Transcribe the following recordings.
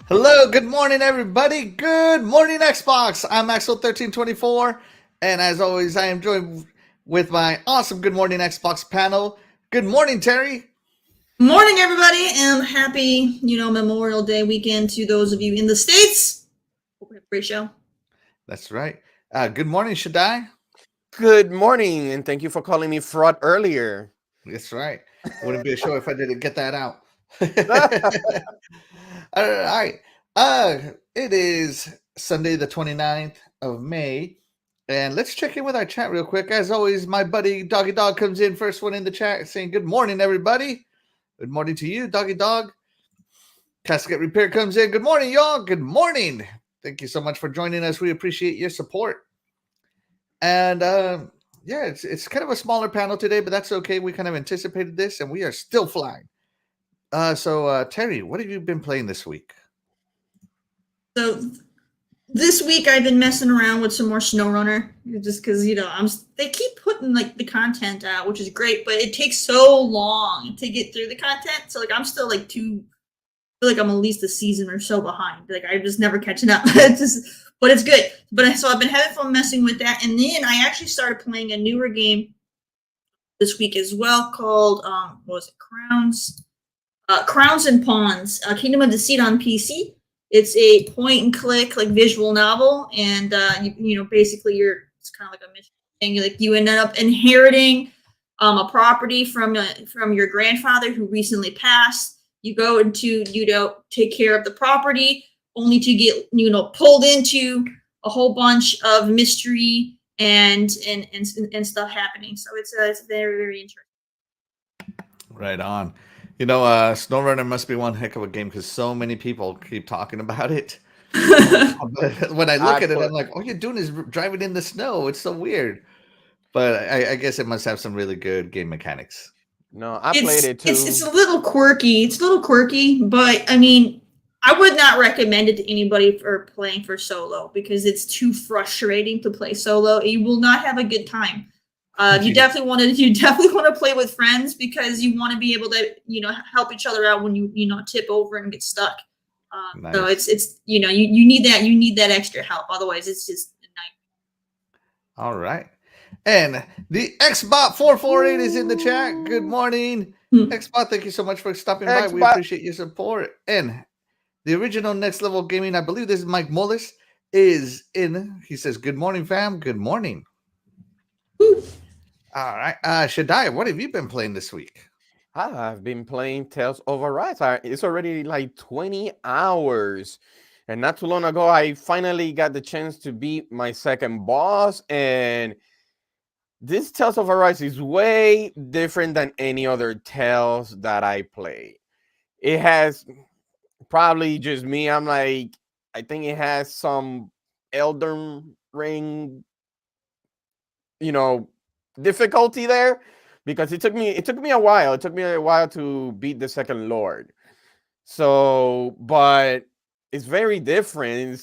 Hello, good morning, everybody. Good morning, Xbox. I'm Axel1324, and as always, I am joined with my awesome Good Morning Xbox panel. Good morning, Terry. Morning, everybody, and happy, Memorial Day weekend to those of you in the States. Hope we have a great show. That's right. Good morning, Shaddai. Good morning, and thank you for calling me fraud earlier. That's right. Wouldn't be a show if I didn't get that out. All right. It is Sunday, the 29th of May. And let's check in with our chat real quick. As always, my buddy Doggy Dog comes in first one in the chat saying, good morning, everybody. Good morning to you, Doggy Dog. Casket Repair comes in. Good morning, y'all. Good morning. Thank you so much for joining us. We appreciate your support. And yeah, it's kind of a smaller panel today, but that's okay. We kind of anticipated this, and we are still flying. So Terry, what have you been playing this week? So this week I've been messing around with some more SnowRunner, just because they keep putting like the content out, which is great, but it takes so long to get through the content. So I'm still I feel like I'm at least a season or so behind. I'm just never catching up. But it's good. So I've been having fun messing with that, and then I actually started playing a newer game this week as well called what was it? Crowns and Pawns, Kingdom of Deceit on PC. It's a point and click visual novel, and basically it's kind of like a mission thing. You end up inheriting a property from your grandfather who recently passed. You go into take care of the property, only to get pulled into a whole bunch of mystery and stuff happening. So it's very, very interesting. Right on. SnowRunner must be one heck of a game because so many people keep talking about it. When I look at it, I'm like, all you're doing is driving in the snow. It's so weird. But I guess it must have some really good game mechanics. No, I played it too. It's a little quirky. But I mean, I would not recommend it to anybody for playing for solo because it's too frustrating to play solo. You will not have a good time. You definitely want to play with friends because you want to be able to help each other out when you tip over and get stuck. Nice. So it's you need that extra help. Otherwise, it's just a nightmare. All right. And the Xbot448 is in the chat. Good morning. Xbot, thank you so much for stopping by. We appreciate your support. And the original Next Level Gaming, I believe this is Mike Mullis, is in. He says, good morning, fam. Good morning. All right. Shaddai, what have you been playing this week? I've been playing Tales of Arise. It's already 20 hours. And not too long ago, I finally got the chance to beat my second boss. And this Tales of Arise is way different than any other Tales that I play. It has probably just me. I think it has some Elden Ring, difficulty there because it took me a while. It took me a while to beat the second Lord. So, but it's very different.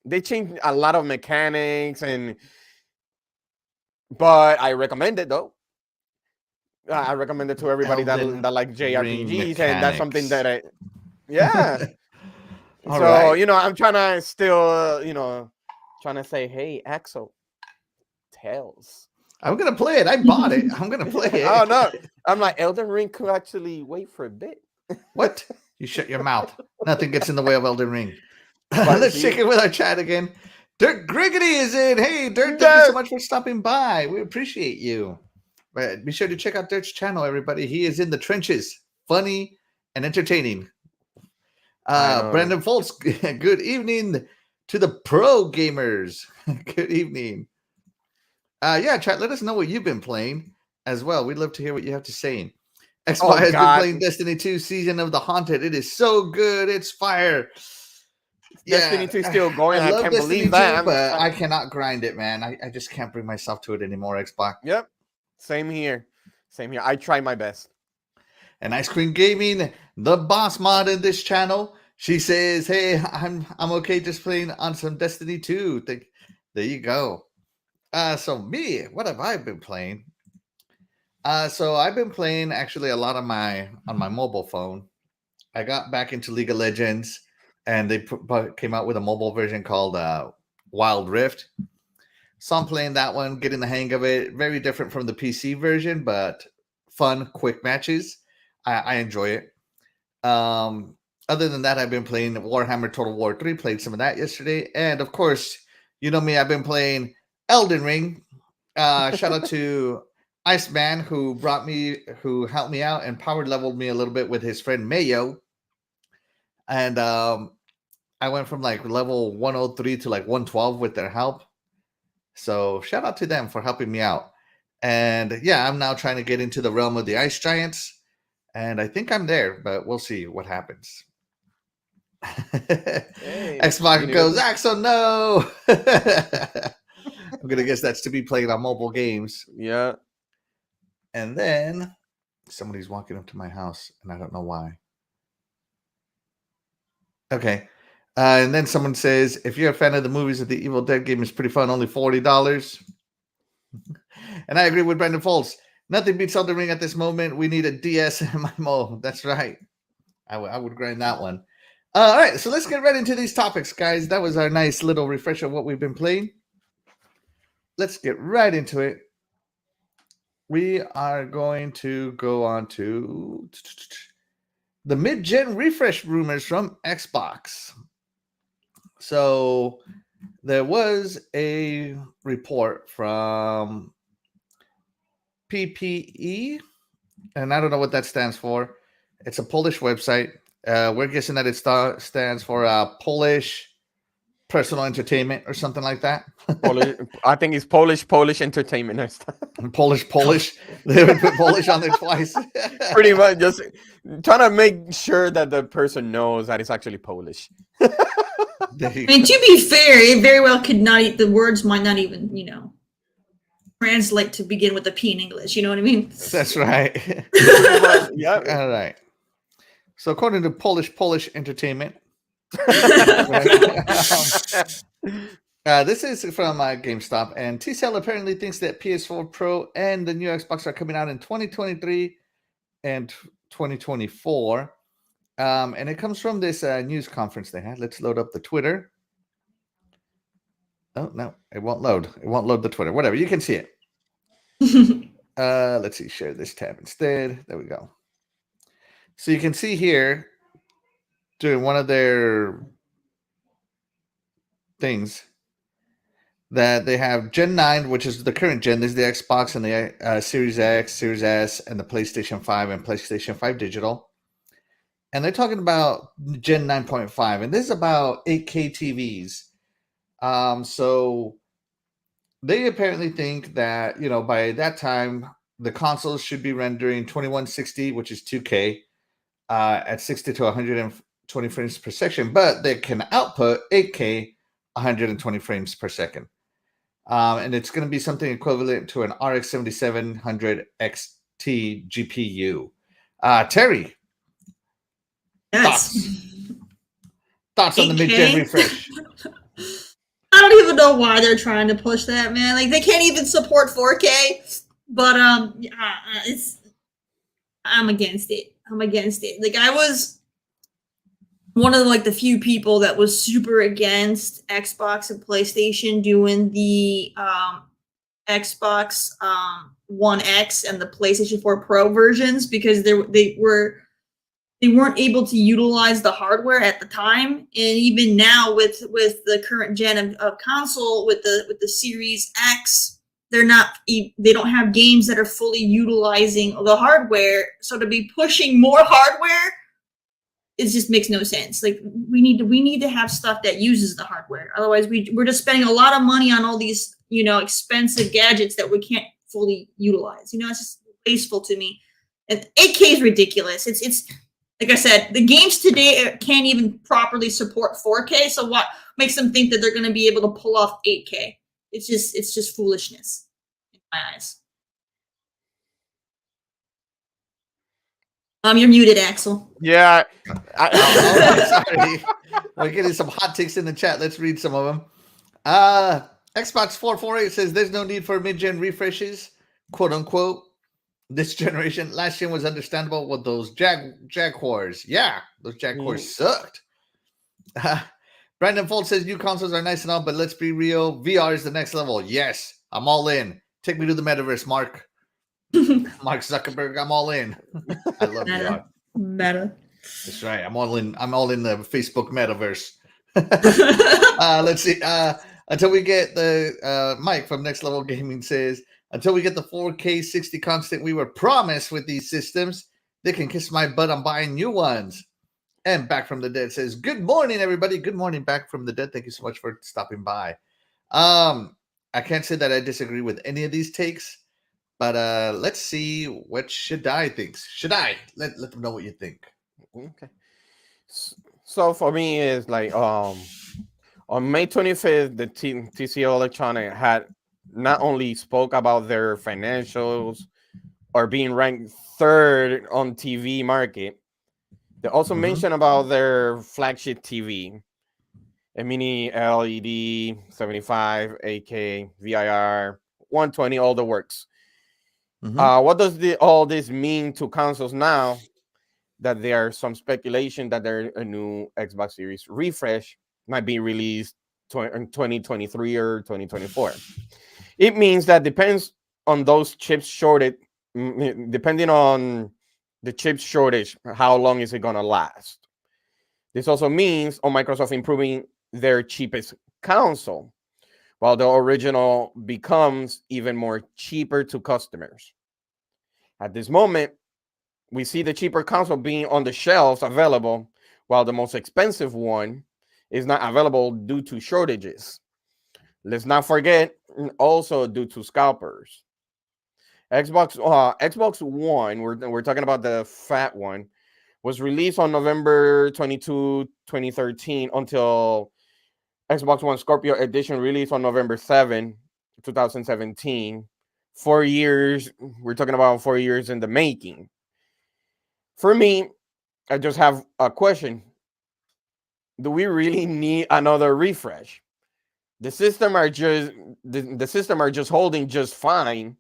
They changed a lot of mechanics but I recommend it though. I recommend it to everybody that like JRPGs, and that's something that so right. I'm trying to still trying to say, hey, Axel, Tales. I'm gonna play it. I bought it. I'm gonna play it. Oh no! I'm like, Elden Ring could actually wait for a bit. What? You shut your mouth. Nothing gets in the way of Elden Ring. Let's check in with our chat again. Dirt Griggity is in. Hey, Dirt, thank you so much for stopping by. We appreciate you. Be sure to check out Dirt's channel, everybody. He is in the trenches, funny and entertaining. Brandon Foltz, good evening to the pro gamers. Good evening. Yeah, chat, let us know what you've been playing as well. We'd love to hear what you have to say. Xbox has been playing Destiny 2 Season of the Haunted. It is so good. It's fire. Destiny 2 still going. I can't believe that. 2, but I cannot grind it, man. I just can't bring myself to it anymore, Xbox. Yep. Same here. I try my best. And Ice Cream Gaming, the boss mod in this channel, she says, hey, I'm okay just playing on some Destiny 2. There you go. So me, what have I been playing? So I've been playing actually a lot on my mobile phone. I got back into League of Legends. and they came out with a mobile version called Wild Rift. So I'm playing that one, getting the hang of it. Very different from the PC version, but fun, quick matches. I enjoy it. Other than that, I've been playing Warhammer Total War 3, played some of that yesterday. And of course, you know me, I've been playing Elden Ring. Shout out to Iceman, who helped me out and power leveled me a little bit with his friend Mayo. And I went from like level 103 to like 112 with their help. So shout out to them for helping me out. And yeah, I'm now trying to get into the realm of the ice giants. And I think I'm there, but we'll see what happens. Hey, Xbox goes, Axel, no. I'm going to guess that's to be played on mobile games. Yeah. And then somebody's walking up to my house, and I don't know why. Okay. And then someone says, if you're a fan of the movies of the Evil Dead game, it's pretty fun, only $40. And I agree with Brendan Foltz. Nothing beats Elden Ring at this moment. We need a DS MMO. That's right. I would grind that one. All right, so let's get right into these topics, guys. That was our nice little refresher of what we've been playing. Let's get right into it. We are going to go on to the mid-gen refresh rumors from Xbox. So there was a report from PPE, and I don't know what that stands for. It's a Polish website. We're guessing that it stands for Polish Personal Entertainment or something like that. I think it's Polish Entertainment. Polish. They would put Polish on there twice. Pretty much, just trying to make sure that the person knows that it's actually Polish. I mean, to be fair, it very well could not. The words might not even, translate to begin with a P in English. You know what I mean? That's right. Yeah. All right. So according to Polish Entertainment, this is from GameStop, and TCL apparently thinks that PS4 Pro and the new Xbox are coming out in 2023 and 2024. And it comes from this news conference they had. Let's load up the Twitter. Oh, no, it won't load. It won't load the Twitter. Whatever, you can see it. Let's see, share this tab instead. There we go. So you can see here during one of their things that they have Gen 9, which is the current gen. This is the Xbox and the Series X, Series S, and the PlayStation 5 and PlayStation 5 Digital. And they're talking about Gen 9.5, and this is about 8K TVs. So they apparently think that, by that time, the consoles should be rendering 2160, which is 2K, at 60 to 120 frames per second, but they can output 8K 120 frames per second. And it's going to be something equivalent to an RX 7700 XT GPU. Terri, Yes. Thoughts on the mid-gen refresh? I don't even know why they're trying to push that, man. Like, they can't even support 4K. But I'm against it. Like, I was one of the few people that was super against Xbox and PlayStation doing the Xbox One X and the PlayStation 4 Pro versions, because they weren't able to utilize the hardware at the time. And even now with the current gen of console, with the Series X, they don't have games that are fully utilizing the hardware. So to be pushing more hardware, it just makes no sense. Like, we need to have stuff that uses the hardware. Otherwise we're just spending a lot of money on all these, expensive gadgets that we can't fully utilize. It's just wasteful to me. And 8K is ridiculous. It's like I said, the games today can't even properly support 4K. So what makes them think that they're going to be able to pull off 8K? It's just foolishness in my eyes. You're muted, Axel. Yeah. Sorry. We're getting some hot takes in the chat. Let's read some of them. Xbox 448 says there's no need for mid-gen refreshes, quote unquote. This generation, last gen was understandable with those Jaguars. Yeah, those Jaguars sucked. Brandon Fold says new consoles are nice and all, but let's be real. VR is the next level. Yes, I'm all in. Take me to the metaverse, Mark. Mark Zuckerberg, I'm all in. I love VR. Meta. That's right. I'm all in. I'm all in the Facebook metaverse. Let's see. Until we get the Mike from Next Level Gaming says, until we get the 4K 60 constant we were promised with these systems, they can kiss my butt. I'm buying new ones. And Back from the Dead says, good morning, everybody. Good morning, Back from the Dead. Thank you so much for stopping by. I can't say that I disagree with any of these takes, but let's see what Shaddai thinks. Shaddai, let them know what you think. Okay. So for me, it's like on May 25th, the TCL Electronic had not only spoke about their financials or being ranked third on TV market, they also mentioned about their flagship TV, a mini LED 75, 8K, VIR, 120, all the works. What does all this mean to consoles now that there are some speculation that a new Xbox Series refresh might be released in 2023 or 2024? It means that depends on those chips shorted, depending on the chip shortage, how long is it going to last? This also means on Microsoft improving their cheapest console, while the original becomes even more cheaper to customers. At this moment, we see the cheaper console being on the shelves available, while the most expensive one is not available due to shortages. Let's not forget, also due to scalpers. Xbox One, we're talking about the fat one, was released on November 22, 2013 until Xbox One Scorpio Edition released on November 7, 2017. 4 years, we're talking about 4 years in the making. For me, I just have a question. Do we really need another refresh? The system are just holding just fine.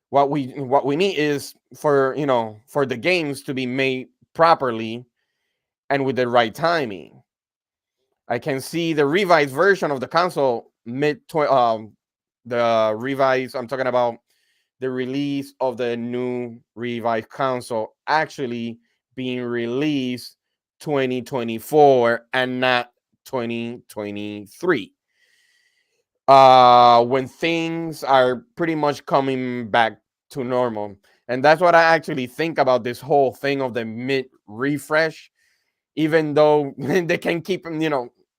What we need is for the games to be made properly and with the right timing. I can see the revised version of the console the revised, I'm talking about the release of the new revised console actually being released 2024 and not 2023. When things are pretty much coming back to normal. And that's what I actually think about this whole thing of the mid refresh, even though they can keep,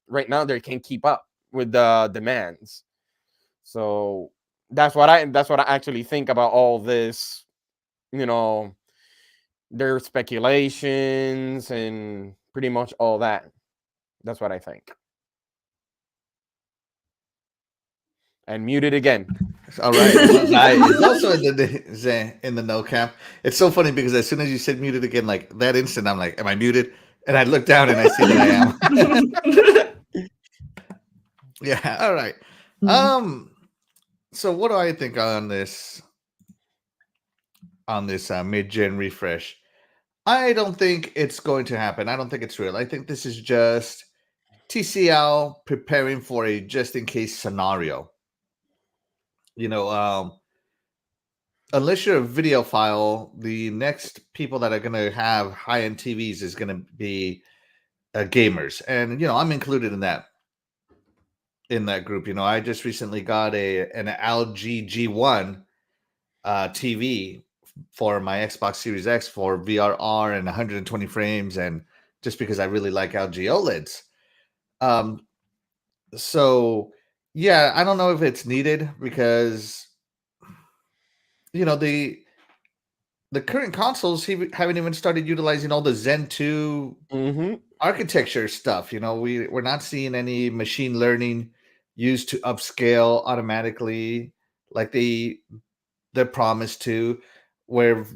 right now they can keep up with the demands. So that's what I actually think about all this, their speculations and pretty much all that. That's what I think. And muted again. All right. It's also in the no cap. It's so funny because as soon as you said muted again, like that instant, I'm like, am I muted? And I look down and I see that I am. Yeah. All right. So what do I think on this mid-gen refresh? I don't think it's going to happen. I don't think it's real. I think this is just TCL preparing for a just-in-case scenario. Unless you're a videophile, the next people that are going to have high-end TVs is going to be gamers. And, I'm included in that group. I just recently got an LG G1 TV for my Xbox Series X for VRR and 120 frames, and just because I really like LG OLEDs. So yeah, I don't know if it's needed because the current consoles haven't even started utilizing all the Zen 2 architecture stuff. We're not seeing any machine learning used to upscale automatically like they're promised to. We're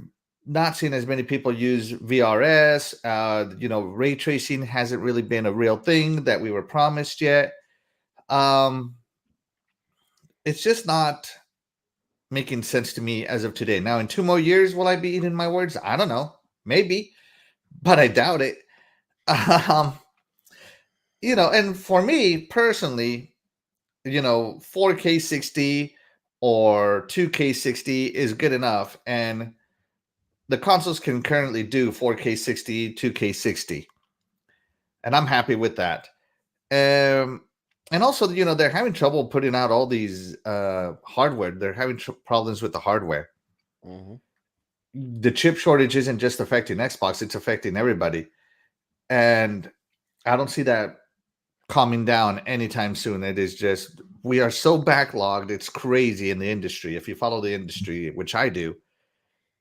not seeing as many people use VRS. Ray tracing hasn't really been a real thing that we were promised yet. It's just not making sense to me as of today. Now, in 2 more years, will I be eating my words? I don't know. Maybe, but I doubt it. and for me personally, 4K 60 or 2K 60 is good enough, and the consoles can currently do 4K 60, 2K 60, and I'm happy with that. And also, they're having trouble putting out all these hardware. They're having problems with the hardware. Mm-hmm. The chip shortage isn't just affecting Xbox; it's affecting everybody, and I don't see that calming down anytime soon. It is just, we are so backlogged. It's crazy in the industry. If you follow the industry, which I do,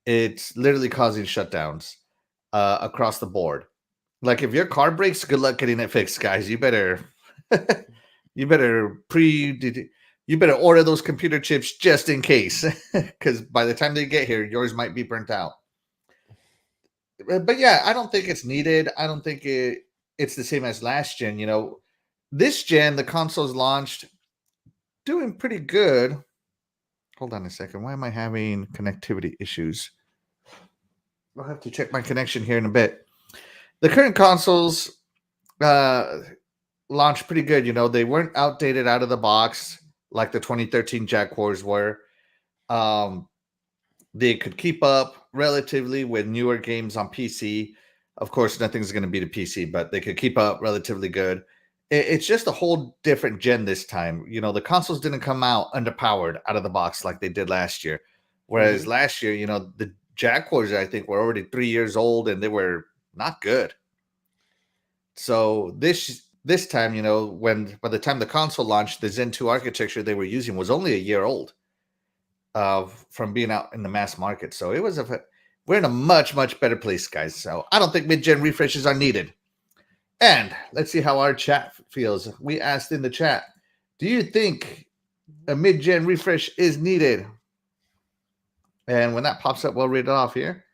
it's literally causing shutdowns across the board. Like if your car breaks, good luck getting it fixed, guys. You better you better order those computer chips just in case, because by the time they get here, yours might be burnt out. But yeah, I don't think it's needed. I don't think it's the same as last gen. This gen, the consoles launched doing pretty good. Hold on a second. Why am I having connectivity issues? I'll have to check my connection here in a bit. The current consoles launched pretty good. They weren't outdated out of the box like the 2013 Jaguars were. They could keep up relatively with newer games on PC. Of course, nothing's going to beat a PC, but they could keep up relatively good. It's just a whole different gen this time. The consoles didn't come out underpowered out of the box like they did last year. Whereas last year, the Jaguars, I think, were already 3 years old and they were not good. So this time, by the time the console launched, the Zen 2 architecture they were using was only a year old from being out in the mass market. So we're in a much, much better place, guys. So I don't think mid-gen refreshes are needed. And let's see how our chat feels. We asked in the chat, do you think a mid-gen refresh is needed? And when that pops up, we'll read it off here.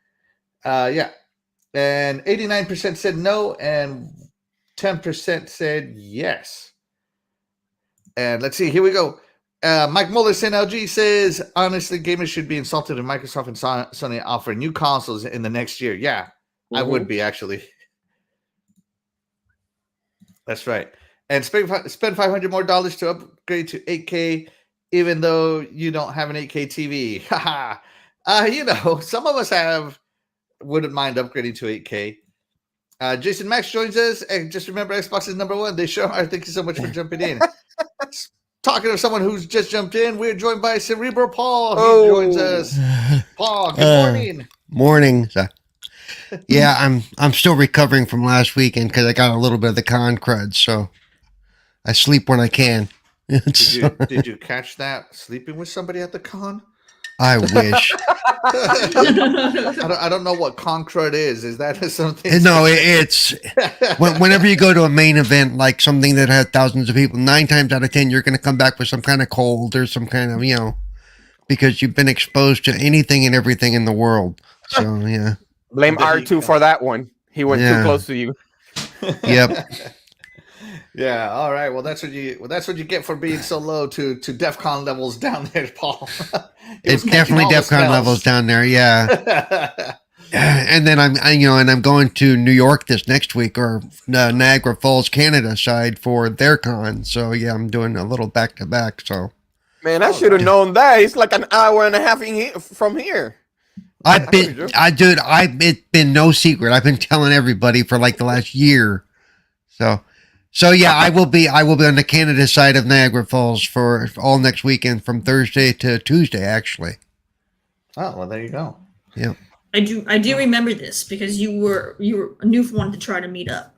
Yeah. And 89% said no, and 10% said yes. And let's see, here we go. Mike Mullerson LG says, honestly, gamers should be insulted if Microsoft and Sony offer new consoles in the next year. Yeah, I would be, actually. That's right. And spend $500 more to upgrade to 8K, even though you don't have an 8K TV. Haha. Some of us wouldn't mind upgrading to 8K. Jason Max joins us. And just remember, Xbox is number one. They sure are. Thank you so much for jumping in. Talking to someone who's just jumped in, we're joined by Cerebral Paul. He joins us. Paul, good morning. Morning. Yeah, I'm still recovering from last weekend because I got a little bit of the con crud, so I sleep when I can. Did you catch that sleeping with somebody at the con? I wish. I don't know what con crud is. Is that something? No, it's whenever you go to a main event, like something that had thousands of people, 9 times out of 10, you're going to come back with some kind of cold or some kind of, because you've been exposed to anything and everything in the world. So, yeah. Blame R2 for that one. He went too close to you. Yep. Yeah. All right. Well, that's what you get for being so low to DEFCON levels down there, Paul. It's definitely DEFCON levels down there. Yeah. And then I'm going to New York this next week, or Niagara Falls, Canada side for their con. So yeah, I'm doing a little back to back. So. Man, I should have known that. It's like an hour and a half from here. It's been no secret. I've been telling everybody for like the last year. So yeah, I will be on the Canada side of Niagara Falls for all next weekend from Thursday to Tuesday, actually. Oh, well, there you go. Yeah. I do remember this because you were a new one to try to meet up.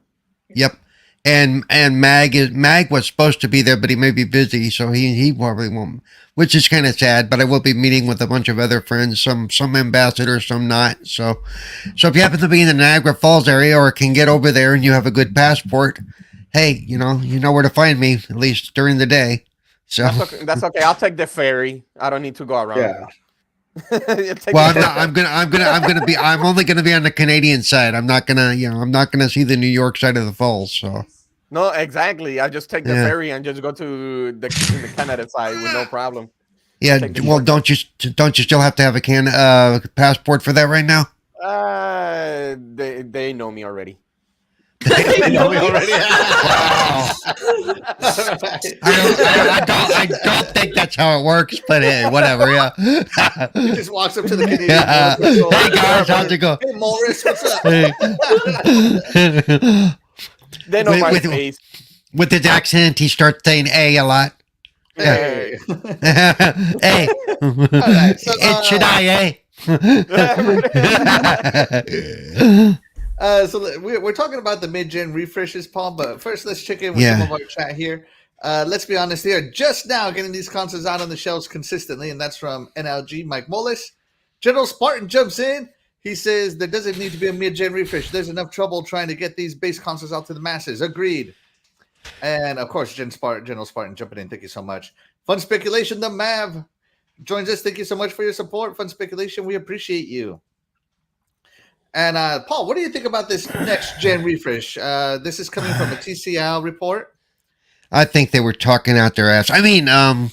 Yep. And Mag was supposed to be there, but he may be busy, so he probably won't, which is kind of sad, but I will be meeting with a bunch of other friends, some ambassadors, some not. So if you happen to be in the Niagara Falls area or can get over there and you have a good passport, hey, you know where to find me, at least during the day. So that's okay. I'll take the ferry. I don't need to go around. Yeah. Well, I'm only gonna be on the Canadian side. I'm not gonna see the New York side of the falls. So. No, exactly. I just take the ferry and just go to the Canada side with no problem. Yeah. Well, don't you still have to have a passport for that right now? They know me already. They know me already. Wow. I don't think that's how it works, but hey, whatever. Yeah. He just walks up to the Canadian. Yeah. Girl, Hey guys, how's it going? Hey Morris, what's up? Hey. They know my With- face. With his accent, he starts saying "a" lot. Hey. Hey, right, so, it's Shaddai, So we're talking about the mid-gen refreshes, Paul. But first, let's check in with Yeah. some of our chat here. Let's be honest, they are just now getting these consoles out on the shelves consistently, and that's from NLG Mike Mullis. General Spartan jumps in. He says there doesn't need to be a mid-gen refresh. There's enough trouble trying to get these base consoles out to the masses. Agreed. And of course, General Spartan jumping in. Thank you so much. Fun Speculation, the Mav joins us. Thank you so much for your support. Fun Speculation, we appreciate you. And Paul, what do you think about this next gen refresh? This is coming from a TCL report. I think they were talking out their ass. I mean, no,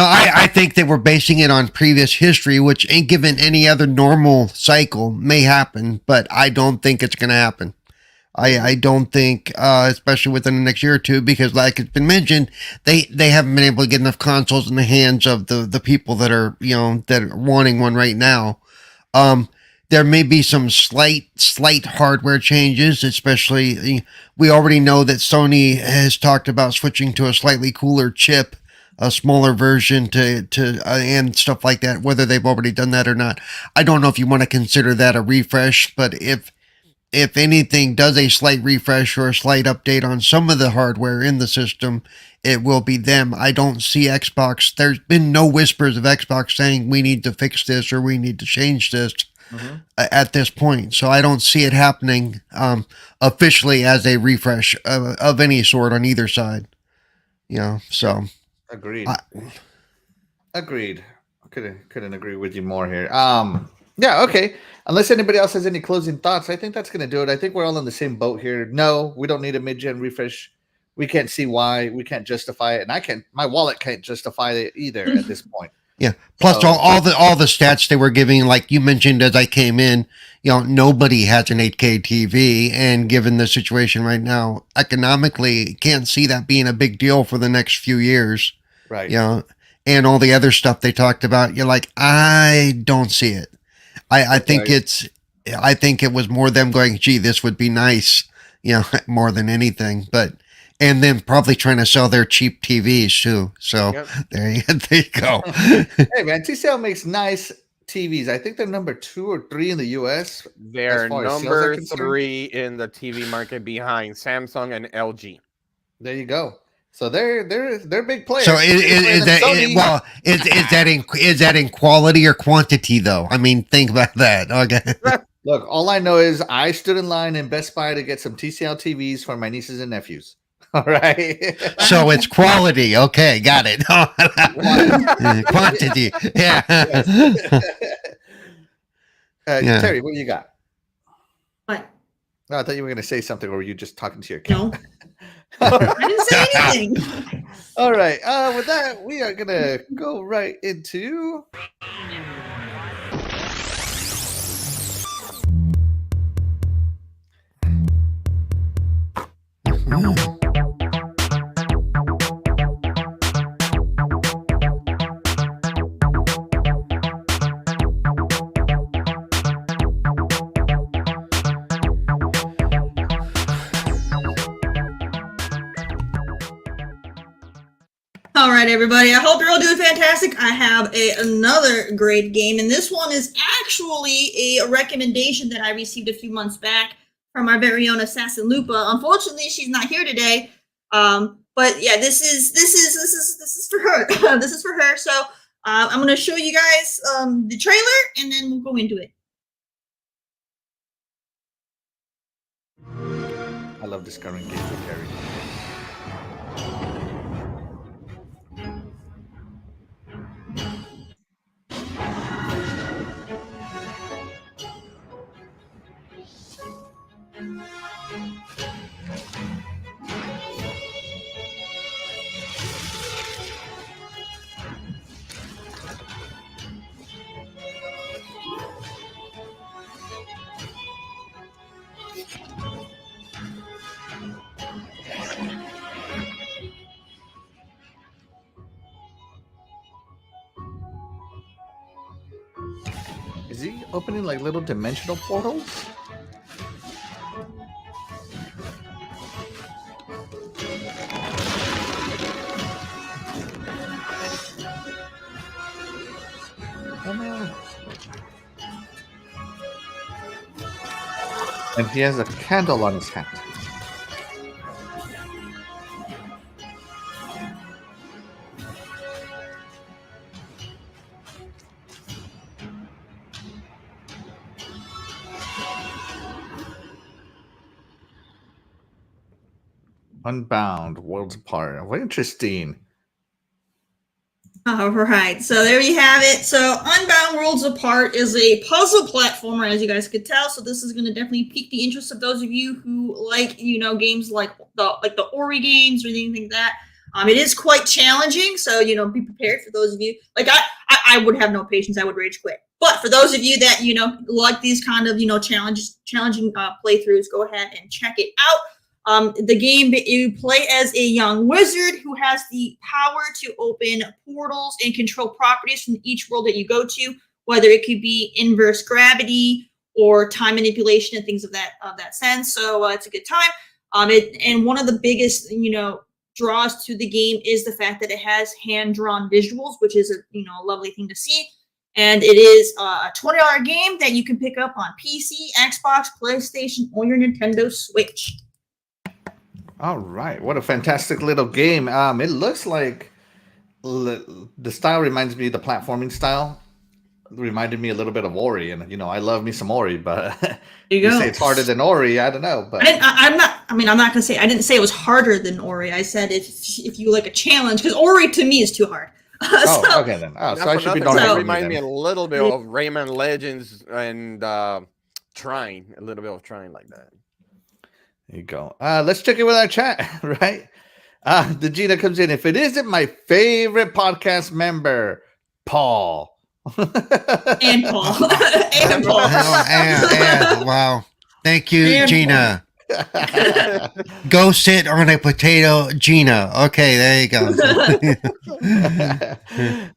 I think they were basing it on previous history, which ain't given any other normal cycle may happen, but I don't think it's going to happen. I don't think, especially within the next year or two, because like it's been mentioned, they haven't been able to get enough consoles in the hands of the people that are, that are wanting one right now. There may be some slight hardware changes, especially we already know that Sony has talked about switching to a slightly cooler chip, a smaller version to and stuff like that, whether they've already done that or not. I don't know if you want to consider that a refresh, but if anything does a slight refresh or a slight update on some of the hardware in the system, it will be them. I don't see Xbox. There's been no whispers of Xbox saying we need to fix this or we need to change this at this point. So I don't see it happening officially as a refresh of any sort on either side. So. Agreed. Agreed. Couldn't agree with you more here. Yeah, okay. Unless anybody else has any closing thoughts, I think that's going to do it. I think we're all in the same boat here. No, we don't need a mid-gen refresh. We can't see why. We can't justify it, and my wallet can't justify it either at this point. Yeah. Plus, all the stats they were giving, like you mentioned as I came in, nobody has an 8K TV, and given the situation right now, economically, can't see that being a big deal for the next few years. Right. And all the other stuff they talked about, you're like, I don't see it. I think I think it was more them going, gee, this would be nice, more than anything. And then probably trying to sell their cheap TVs too. So there you go. Hey man, TCL makes nice TVs. I think they're number 2 or 3 in the US. They're number 3 in the TV market behind Samsung and LG. There you go. So they're big players. So is that in quality or quantity though? I mean, think about that. Okay. Look, all I know is I stood in line in Best Buy to get some TCL TVs for my nieces and nephews. All right. So it's quality. Okay, got it. Quantity. Yeah. Yeah. Terry, what you got? What? No, I thought you were going to say something, or were you just talking to your cat? No. I didn't say anything. All right. With that, we are going to go right into... All right, everybody. I hope you're all doing fantastic. I have another great game, and this one is actually a recommendation that I received a few months back from our very own AssassinLupa. Unfortunately, she's not here today. But yeah, this is for her. This is for her. So I'm gonna show you guys the trailer, and then we'll go into it. I love discovering games with Terry. opening like little dimensional portals. Oh, no. And he has a candle on his hat. Unbound, Worlds Apart. What interesting. All right, so there you have it. So Unbound Worlds Apart is a puzzle platformer, as you guys could tell. So this is going to definitely pique the interest of those of you who like, games like the Ori games or anything like that. It is quite challenging, so be prepared for those of you. Like I would have no patience; I would rage quit. But for those of you that like these kind of challenging playthroughs, go ahead and check it out. The game, you play as a young wizard who has the power to open portals and control properties from each world that you go to, whether it could be inverse gravity or time manipulation and things of that sense. So it's a good time. And one of the biggest draws to the game is the fact that it has hand-drawn visuals, which is a lovely thing to see. And it is a $20 game that you can pick up on PC, Xbox, PlayStation, or your Nintendo Switch. All right, what a fantastic little game. It looks like the style reminds me of the platforming style. It reminded me a little bit of Ori, and I love me some Ori, but you say it's harder than Ori. I don't know, but I'm not gonna say. I didn't say it was harder than Ori. I said if you like a challenge, because Ori to me is too hard. Okay then. So I should be normal. It reminds me a little bit of Rayman Legends and Trine, a little bit of Trine like that. There you go. Let's check it with our chat, right? The Gina comes in. If it isn't my favorite podcast member, Paul. And Paul. And Paul. And, wow. Thank you, and Gina. Go sit on a potato, Gina. Okay, there you go.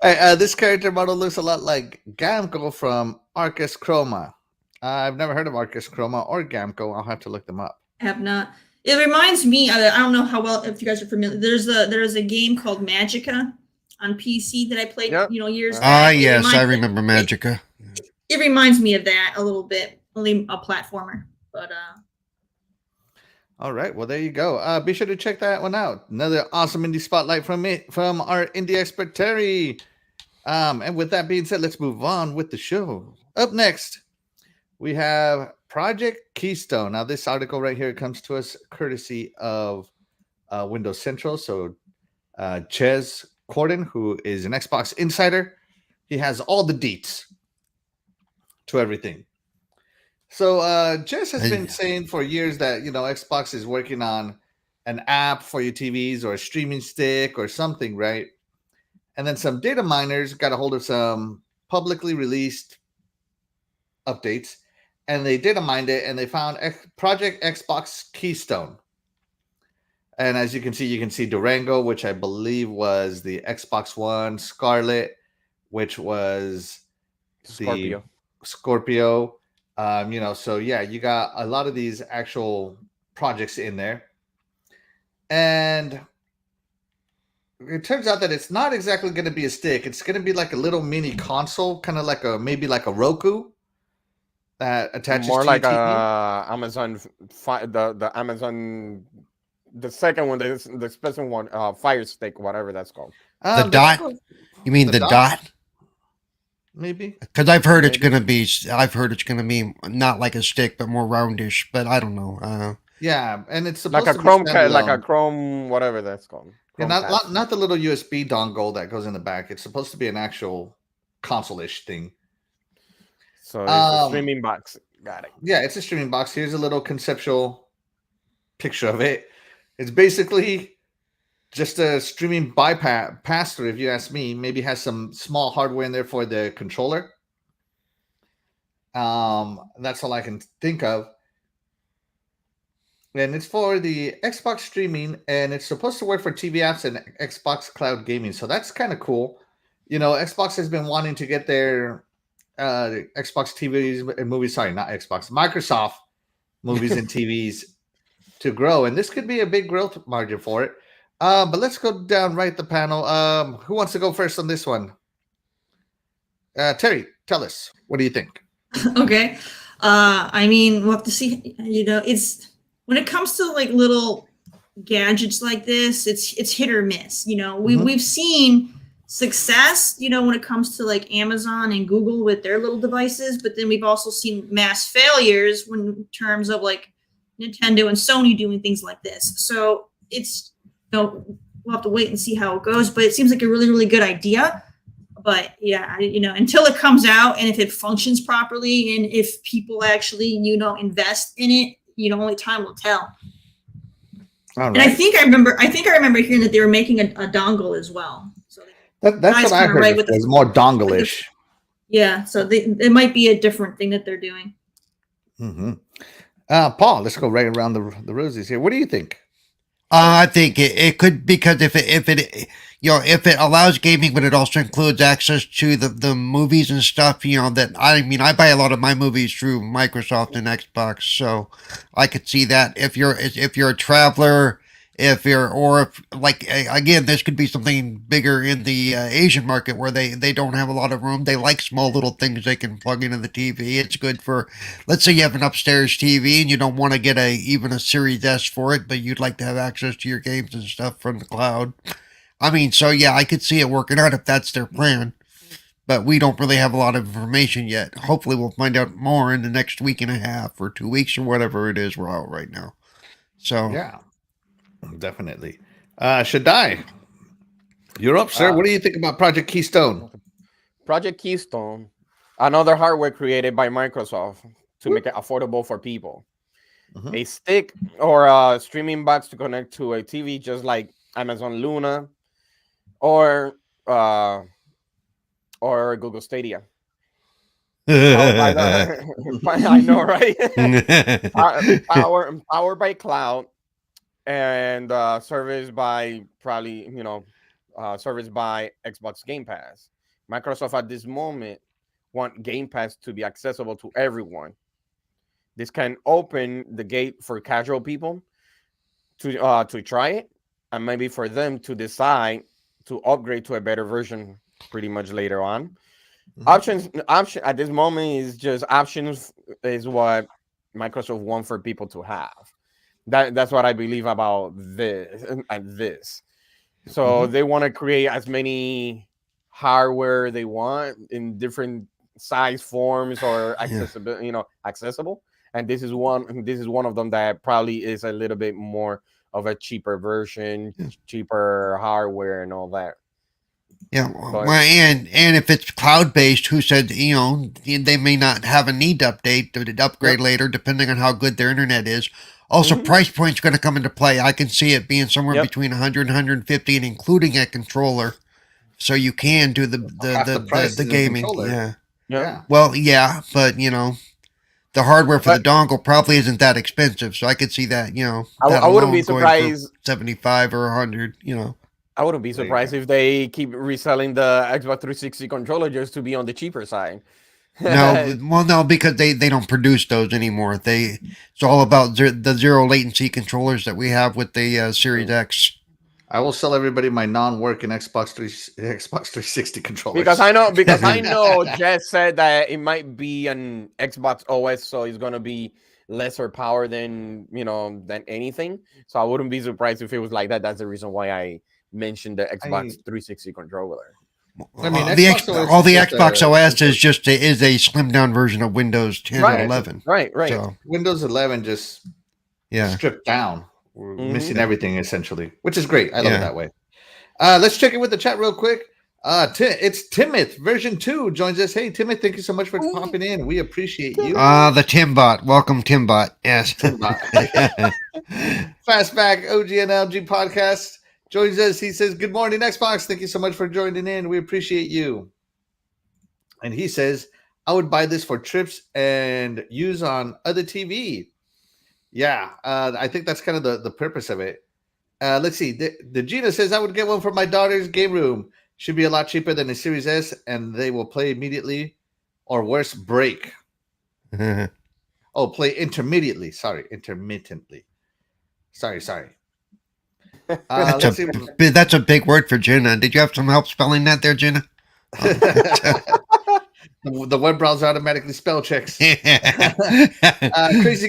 Hey, this character model looks a lot like Gamco from Arcus Chroma. I've never heard of Arcus Chroma or Gamco. I'll have to look them up. Have not. It reminds me. I don't know how well if you guys are familiar. There's a game called Magica on PC that I played. Years back. Yes, I remember Magica. It reminds me of that a little bit. Only a platformer, but. All right. Well, there you go. Be sure to check that one out. Another awesome indie spotlight from our indie expert Terri. And with that being said, let's move on with the show. Up next, we have Project Keystone. Now, this article right here comes to us courtesy of Windows Central. So, Ches Corden, who is an Xbox insider, he has all the deets to everything. So, Jess has been saying for years that Xbox is working on an app for your TVs or a streaming stick or something, right? And then some data miners got a hold of some publicly released updates. And they data mined it, and they found Project Xbox Keystone. And as you can see Durango, which I believe was the Xbox One, Scarlet, which was the Scorpio. So yeah, you got a lot of these actual projects in there. And it turns out that it's not exactly going to be a stick. It's going to be like a little mini console, kind of like maybe like a Roku. That attaches more to like Amazon, the Amazon, the second one, the special one, Fire Stick, whatever that's called. The dot? You mean the dot? Maybe because I've heard it's gonna be not like a stick, but more roundish. But I don't know. Yeah, and it's supposed like a Chrome, whatever that's called. Yeah, not the little USB dongle that goes in the back. It's supposed to be an actual console-ish thing. So it's a streaming box. Got it. Yeah, it's a streaming box. Here's a little conceptual picture of it. It's basically just a streaming bypass through, if you ask me. Maybe has some small hardware in there for the controller. That's all I can think of. And it's for the Xbox streaming, and it's supposed to work for TV apps and Xbox cloud gaming. So that's kind of cool. Xbox has been wanting to get their Xbox TVs and movies. Sorry, not Xbox. Microsoft movies and TVs to grow, and this could be a big growth margin for it. But let's go down right the panel. Who wants to go first on this one? Terry, tell us. What do you think? Okay. I mean, we'll have to see. You know, it's when it comes to like little gadgets like this, it's hit or miss. You know, we've seen success, you know, when it comes to like Amazon and Google with their little devices, but then we've also seen mass failures when in terms of like Nintendo and Sony doing things like this. So it's, you know, we'll have to wait and see how it goes, but it seems like a really, really good idea. But yeah, you know, until it comes out and if it functions properly and if people actually, you know, invest in it, you know, only time will tell. All right. And I think I remember hearing that they were making a dongle as well. So that's what I heard. Right, it's more dongle-ish. Yeah, so it might be a different thing that they're doing. Mm-hmm. Paul, let's go right around the roses here. What do you think? I think it could, because if it you know, if it allows gaming, but it also includes access to the movies and stuff, you know, that I mean, I buy a lot of my movies through Microsoft and Xbox, so I could see that if you're a traveler, if like again, this could be something bigger in the Asian market where they don't have a lot of room. They like small little things they can plug into the TV. It's good for, let's say you have an upstairs TV and you don't want to get even a Series S for it, but you'd like to have access to your games and stuff from the cloud. I mean, so yeah, I could see it working out if that's their plan, but we don't really have a lot of information yet. Hopefully we'll find out more in the next week and a half or 2 weeks or whatever it is we're out right now. So yeah, definitely. Shaddai, you're up, sir. What do you think about Project Keystone? Project Keystone, another hardware created by Microsoft to make it affordable for people. Mm-hmm. A stick or a streaming box to connect to a TV, just like Amazon Luna or Google Stadia. I know, right? Powered by cloud and serviced by serviced by Xbox Game Pass. Microsoft at this moment want Game Pass to be accessible to everyone. This can open the gate for casual people to try it, and maybe for them to decide to upgrade to a better version pretty much later on. Mm-hmm. Option at this moment is just options is what Microsoft wants for people to have. That's what I believe about this. So mm-hmm. they want to create as many hardware they want in different size forms or accessible. And this is one of them that probably is a little bit more of a cheaper version, cheaper hardware and all that. Yeah, well, and if it's cloud-based, who said, you know, they may not have a need to upgrade later, depending on how good their internet is. Also, mm-hmm. price point's going to come into play. I can see it being somewhere between 100 and 150, and including a controller, so you can do the gaming. Yeah. Well, yeah, but you know, the hardware for the dongle probably isn't that expensive, so I could see that. You know, I wouldn't be surprised 75 or 100. You know. I wouldn't be surprised if they keep reselling the Xbox 360 controller just to be on the cheaper side. No, because they don't produce those anymore. It's all about the zero latency controllers that we have with the Series X. I will sell everybody my non-working Xbox 360 controllers. Because I know Jess said that it might be an Xbox OS, so it's gonna be lesser power than anything. So I wouldn't be surprised if it was like that. That's the reason why I mentioned the Xbox 360 controller. I mean, the Xbox OS is a slimmed down version of Windows 10 and 11. Right. So, Windows 11 just stripped down. We're missing everything essentially, which is great. I love it that way. Let's check in with the chat real quick. It's Timoth version 2 joins us. Hey Timoth, thank you so much for popping in. We appreciate you. The Timbot. Welcome, Timbot. Yes. Fastback OG and LG podcast joins us. He says, good morning, Xbox. Thank you so much for joining in. We appreciate you. And he says, I would buy this for trips and use on other TV. Yeah, I think that's kind of the purpose of it. Let's see. The Gina says, I would get one for my daughter's game room. Should be a lot cheaper than a Series S, and they will play immediately or worse, break. Oh, play intermittently. Sorry, intermittently. Sorry. Let's see. That's a big word for Jenna. Did you have some help spelling that there, Jenna? The web browser automatically spell checks. Crazy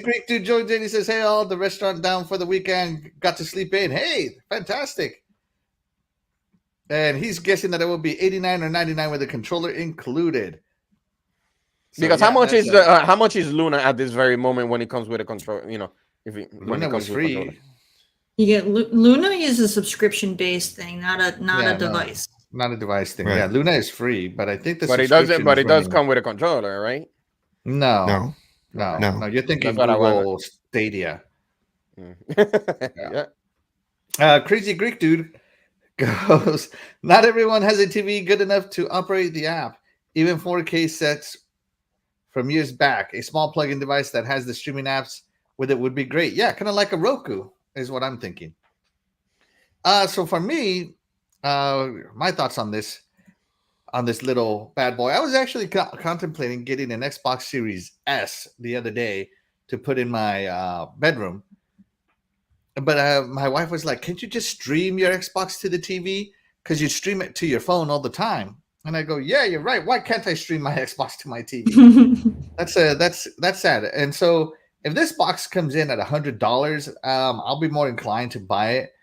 Greek dude joined in. He says, "Hey, all, the restaurant down for the weekend. Got to sleep in. Hey, fantastic." And he's guessing that it will be 89 or 99 with the controller included. So, Because yeah, how much is Luna at this very moment when it comes with a control? You know, when Luna it comes was with free. controller? You get Luna is a subscription based thing, not a Yeah, device. Not a device thing. Right. Yeah, Luna is free, but I think the But it does come with a controller, right? No. You're thinking That's what I Google Stadia. Yeah. Crazy Greek dude goes, not everyone has a TV good enough to operate the app. Even 4K sets from years back. A small plug-in device that has the streaming apps with it would be great. Yeah, kind of like a Roku is what I'm thinking. So for me, my thoughts on this little bad boy, I was actually contemplating getting an Xbox Series S the other day to put in my bedroom. But my wife was like, can't you just stream your Xbox to the TV? Because you stream it to your phone all the time. And I go, yeah, you're right. Why can't I stream my Xbox to my TV? That's sad. And so if this box comes in at $100, I'll be more inclined to buy it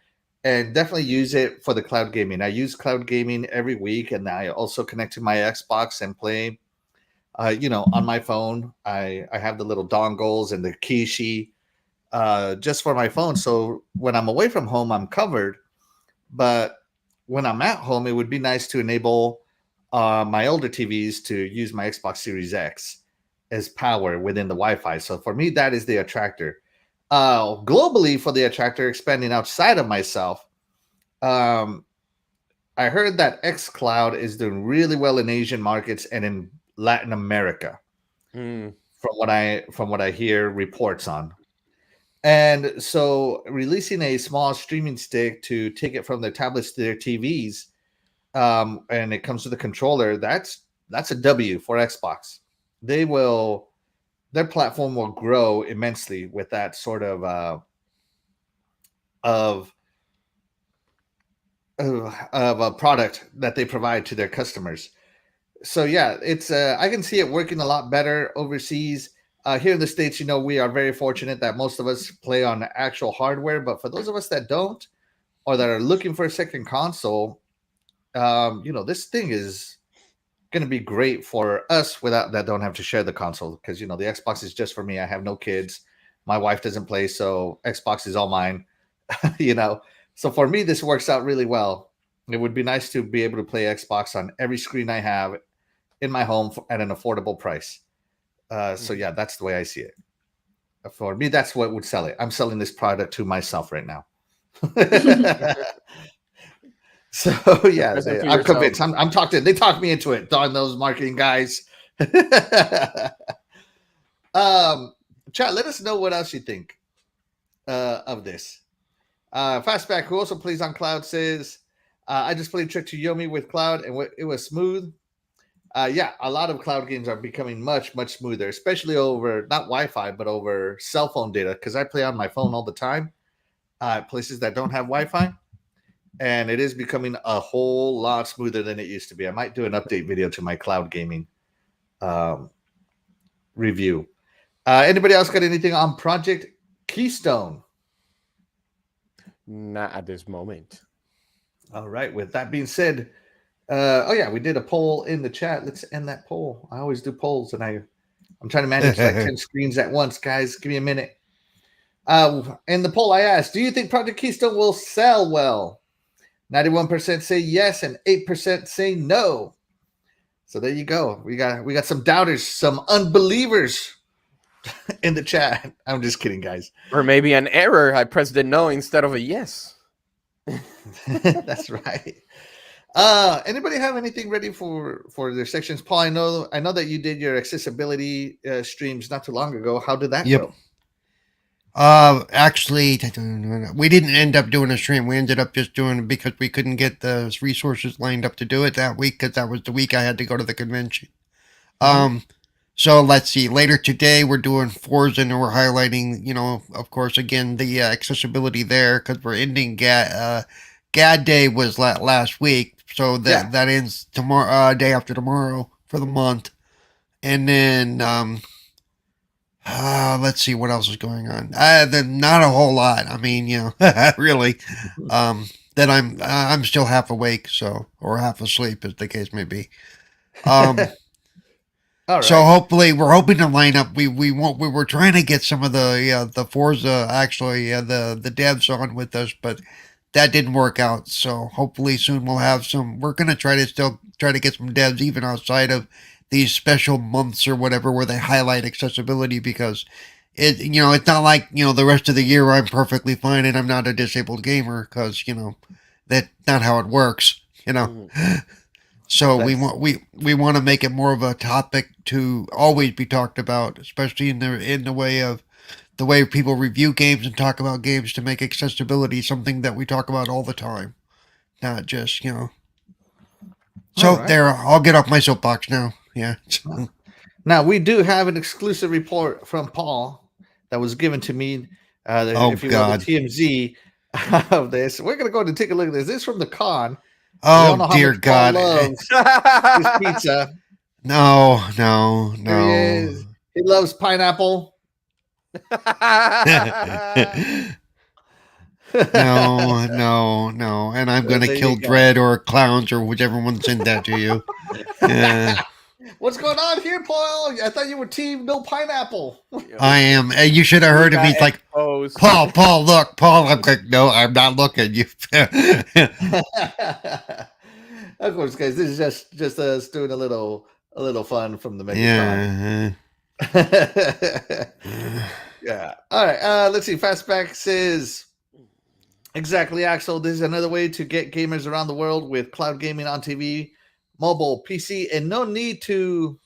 and definitely use it for the cloud gaming. I use cloud gaming every week, and I also connect to my Xbox and play. On my phone, I have the little dongles and the Kishi just for my phone. So when I'm away from home, I'm covered. But when I'm at home, it would be nice to enable my older TVs to use my Xbox Series X as power within the Wi-Fi. So for me, that is the attractor. Globally, for the attractor, expanding outside of myself, I heard that xCloud is doing really well in Asian markets and in Latin America, from what I hear reports on. And so releasing a small streaming stick to take it from their tablets to their TVs, and it comes with a controller, that's a W for Xbox. Their platform will grow immensely with that sort of a product that they provide to their customers. So yeah, it's I can see it working a lot better overseas. Here in the States, we are very fortunate that most of us play on actual hardware. But for those of us that don't, or that are looking for a second console, this thing is going to be great for us that don't have to share the console, because the Xbox is just for me. I have no kids. My wife doesn't play, so Xbox is all mine. So for me, this works out really well. It would be nice to be able to play Xbox on every screen I have in my home at an affordable price. So yeah, that's the way I see it. For me, that's what would sell it. I'm selling this product to myself right now. So yeah, I'm convinced. I'm talking. They talked me into it. Darn those marketing guys. Chat, let us know what else you think of this. Fastback, who also plays on cloud, says, I just played Trek to Yomi with cloud and it was smooth. Yeah, a lot of cloud games are becoming much, much smoother, especially over not Wi-Fi, but over cell phone data, because I play on my phone all the time, places that don't have Wi-Fi, and it is becoming a whole lot smoother than it used to be. I might do an update video to my cloud gaming review. Anybody else got anything on Project Keystone? Not at this moment. All right. With that being said, we did a poll in the chat. Let's end that poll. I always do polls, and I'm trying to manage like 10 screens at once, guys. Give me a minute. In the poll, I asked, do you think Project Keystone will sell well? 91% say yes, and 8% say no. So there you go. We got some doubters, some unbelievers in the chat. I'm just kidding, guys. Or maybe an error. I pressed the no instead of a yes. That's right. Anybody have anything ready for their sections? Paul, I know that you did your accessibility streams not too long ago. How did that go? Actually, we didn't end up doing a stream. We ended up just doing it because we couldn't get the resources lined up to do it that week, because that was the week I had to go to the convention. So let's see. Later today, we're doing Forza, and we're highlighting, of course, again the accessibility there because we're ending GAD Day was last week, so that ends tomorrow, day after tomorrow for the month, and then let's see what else is going on. Then not a whole lot. I mean, really, that I'm still half awake, or half asleep, as the case may be. All right. So hopefully, we're hoping to line up. We were trying to get some of the Forza actually the devs on with us, but that didn't work out. So hopefully soon we'll have some. We're gonna try to get some devs even outside of these special months or whatever where they highlight accessibility, because it's not like the rest of the year I'm perfectly fine and I'm not a disabled gamer, because that's not how it works. So we want to make it more of a topic to always be talked about, especially in the way people review games and talk about games, to make accessibility something that we talk about all the time, not just So right. There, I'll get off my soapbox now. Yeah. Now we do have an exclusive report from Paul that was given to me. If you want the TMZ of this, we're gonna go and take a look at this. This is from the con. Oh dear God! Loves his pizza. No. He loves pineapple. No. And I'm going to kill Dread or Clowns or whichever one sent that to you. What's going on here, Paul? I thought you were team no pineapple. I am. You should have heard him. He's like, Paul, look, Paul. I'm like, no, I'm not looking. You. Of course, guys. This is just us doing a little fun from the Mega. Yeah. All right. Let's see. Fastback says, exactly, Axel. This is another way to get gamers around the world with cloud gaming on TV, mobile, PC, and no need to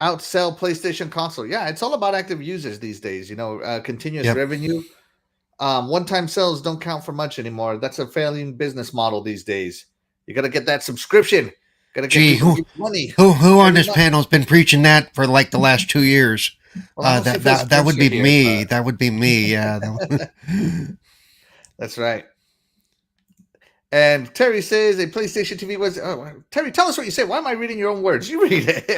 outsell PlayStation console. Yeah, it's all about active users these days. Continuous revenue. One-time sales don't count for much anymore. That's a failing business model these days. You got to get that subscription. Got to get money. Who on this panel has been preaching that for like the last 2 years? Well, that would be me. That would be me. Yeah. That's right. And Terry says a PlayStation TV was. Terry, tell us what you say. Why am I reading your own words? You read it.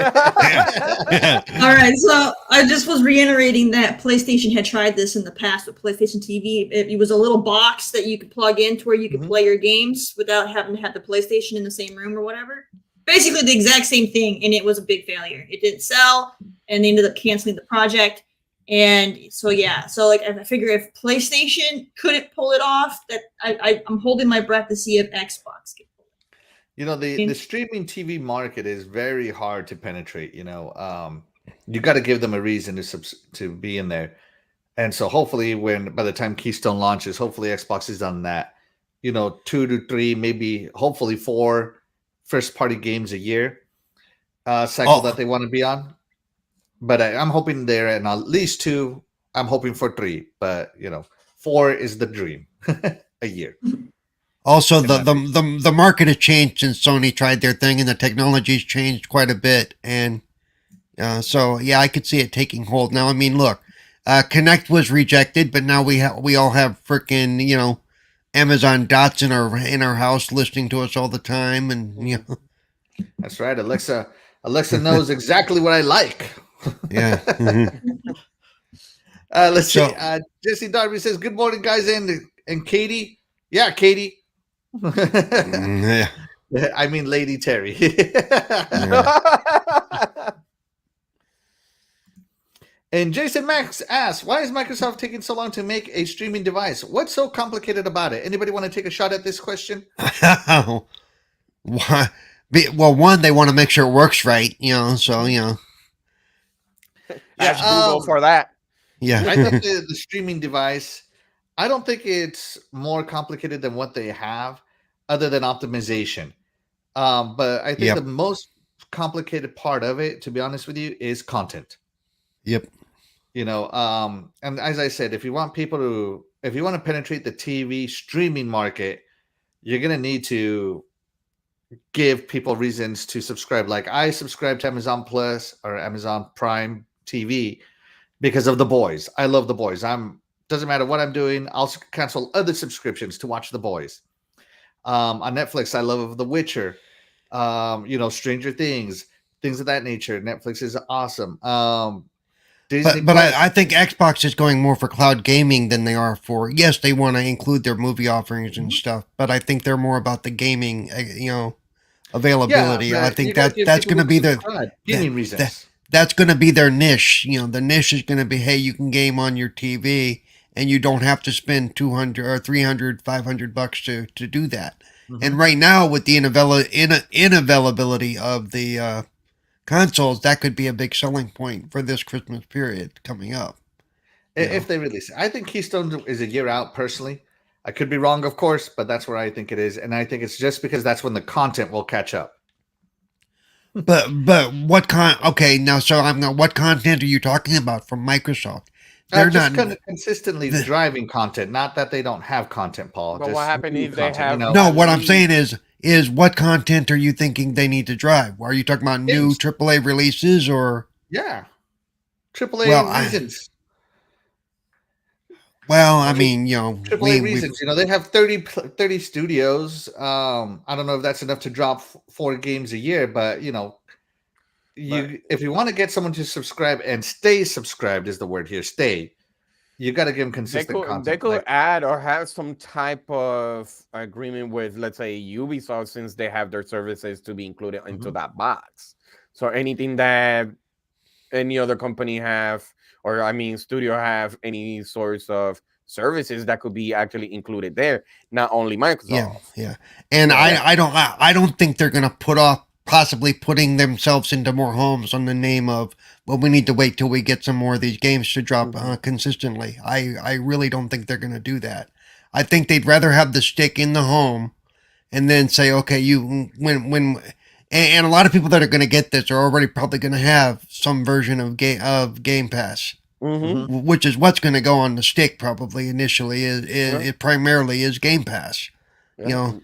All right. So I just was reiterating that PlayStation had tried this in the past with PlayStation TV. It was a little box that you could plug in to where you could play your games without having to have the PlayStation in the same room or whatever. Basically the exact same thing, and it was a big failure. It didn't sell, and they ended up canceling the project. And so I figure if PlayStation couldn't pull it off, that I'm holding my breath to see if Xbox can pull it. The streaming TV market is very hard to penetrate. You got to give them a reason to be in there, and so hopefully by the time Keystone launches, hopefully Xbox has done that. 2 to 3, maybe hopefully 4 first-party games a year cycle that they want to be on. But I'm hoping they're in at least 2. I'm hoping for 3, but 4 is the dream a year. Also, the market has changed since Sony tried their thing, and the technology's changed quite a bit. And I could see it taking hold now. I mean, look, Kinect was rejected, but now we all have freaking Amazon Dots in our house listening to us all the time, and That's right. Alexa knows exactly what I like. Yeah. Let's see. Jesse Darby says, "Good morning, guys," and Katie. Yeah, Katie. Yeah. I mean, Lady Terry. And Jason Max asks, "Why is Microsoft taking so long to make a streaming device? What's so complicated about it?" Anybody want to take a shot at this question? Why? Well, one, they want to make sure it works right. Ask Google for that. Yeah. I think the streaming device, I don't think it's more complicated than what they have, other than optimization. But I think the most complicated part of it, to be honest with you, is content. Yep. And as I said, if you want to penetrate the TV streaming market, you're going to need to give people reasons to subscribe. Like I subscribe to Amazon Plus or Amazon Prime TV because of The Boys. I love The Boys. Doesn't matter what I'm doing. I'll cancel other subscriptions to watch The Boys. On Netflix, I love The Witcher. Stranger Things, things of that nature. Netflix is awesome. Disney but Plus, I think Xbox is going more for cloud gaming than they are for. Yes, they want to include their movie offerings and stuff, but I think they're more about the gaming, availability. I think that's going to be gaming reasons. That's going to be their niche. The niche is going to be, hey, you can game on your TV and you don't have to spend 200 or 300, 500 bucks to do that. Mm-hmm. And right now with the inavailability of the consoles, that could be a big selling point for this Christmas period coming up. If they release it. I think Keystone is a year out personally. I could be wrong, of course, but that's where I think it is. And I think it's just because that's when the content will catch up. But what what content are you talking about from Microsoft? They're just kind of consistently driving content, not that they don't have content, Paul. But what happened if they have? No, what I'm saying is what content are you thinking they need to drive? Are you talking about new AAA releases or? Yeah, AAA reasons. I mean, AAA reasons. They have 30 studios. I don't know if that's enough to drop 4 games a year, but if you want to get someone to subscribe and stay subscribed is the word here, stay. You got to give them consistent content. They could add or have some type of agreement with, let's say, Ubisoft, since they have their services to be included into that box. So anything that any other company have, or studio have any sorts of services that could be actually included there, not only Microsoft. Yeah. And I don't think they're gonna put off possibly putting themselves into more homes on the name of, well, we need to wait till we get some more of these games to drop consistently. I really don't think they're gonna do that. I think they'd rather have the stick in the home and then say, okay, and a lot of people that are going to get this are already probably going to have some version of Game Pass, which is what's going to go on the stick probably initially. It primarily is Game Pass, and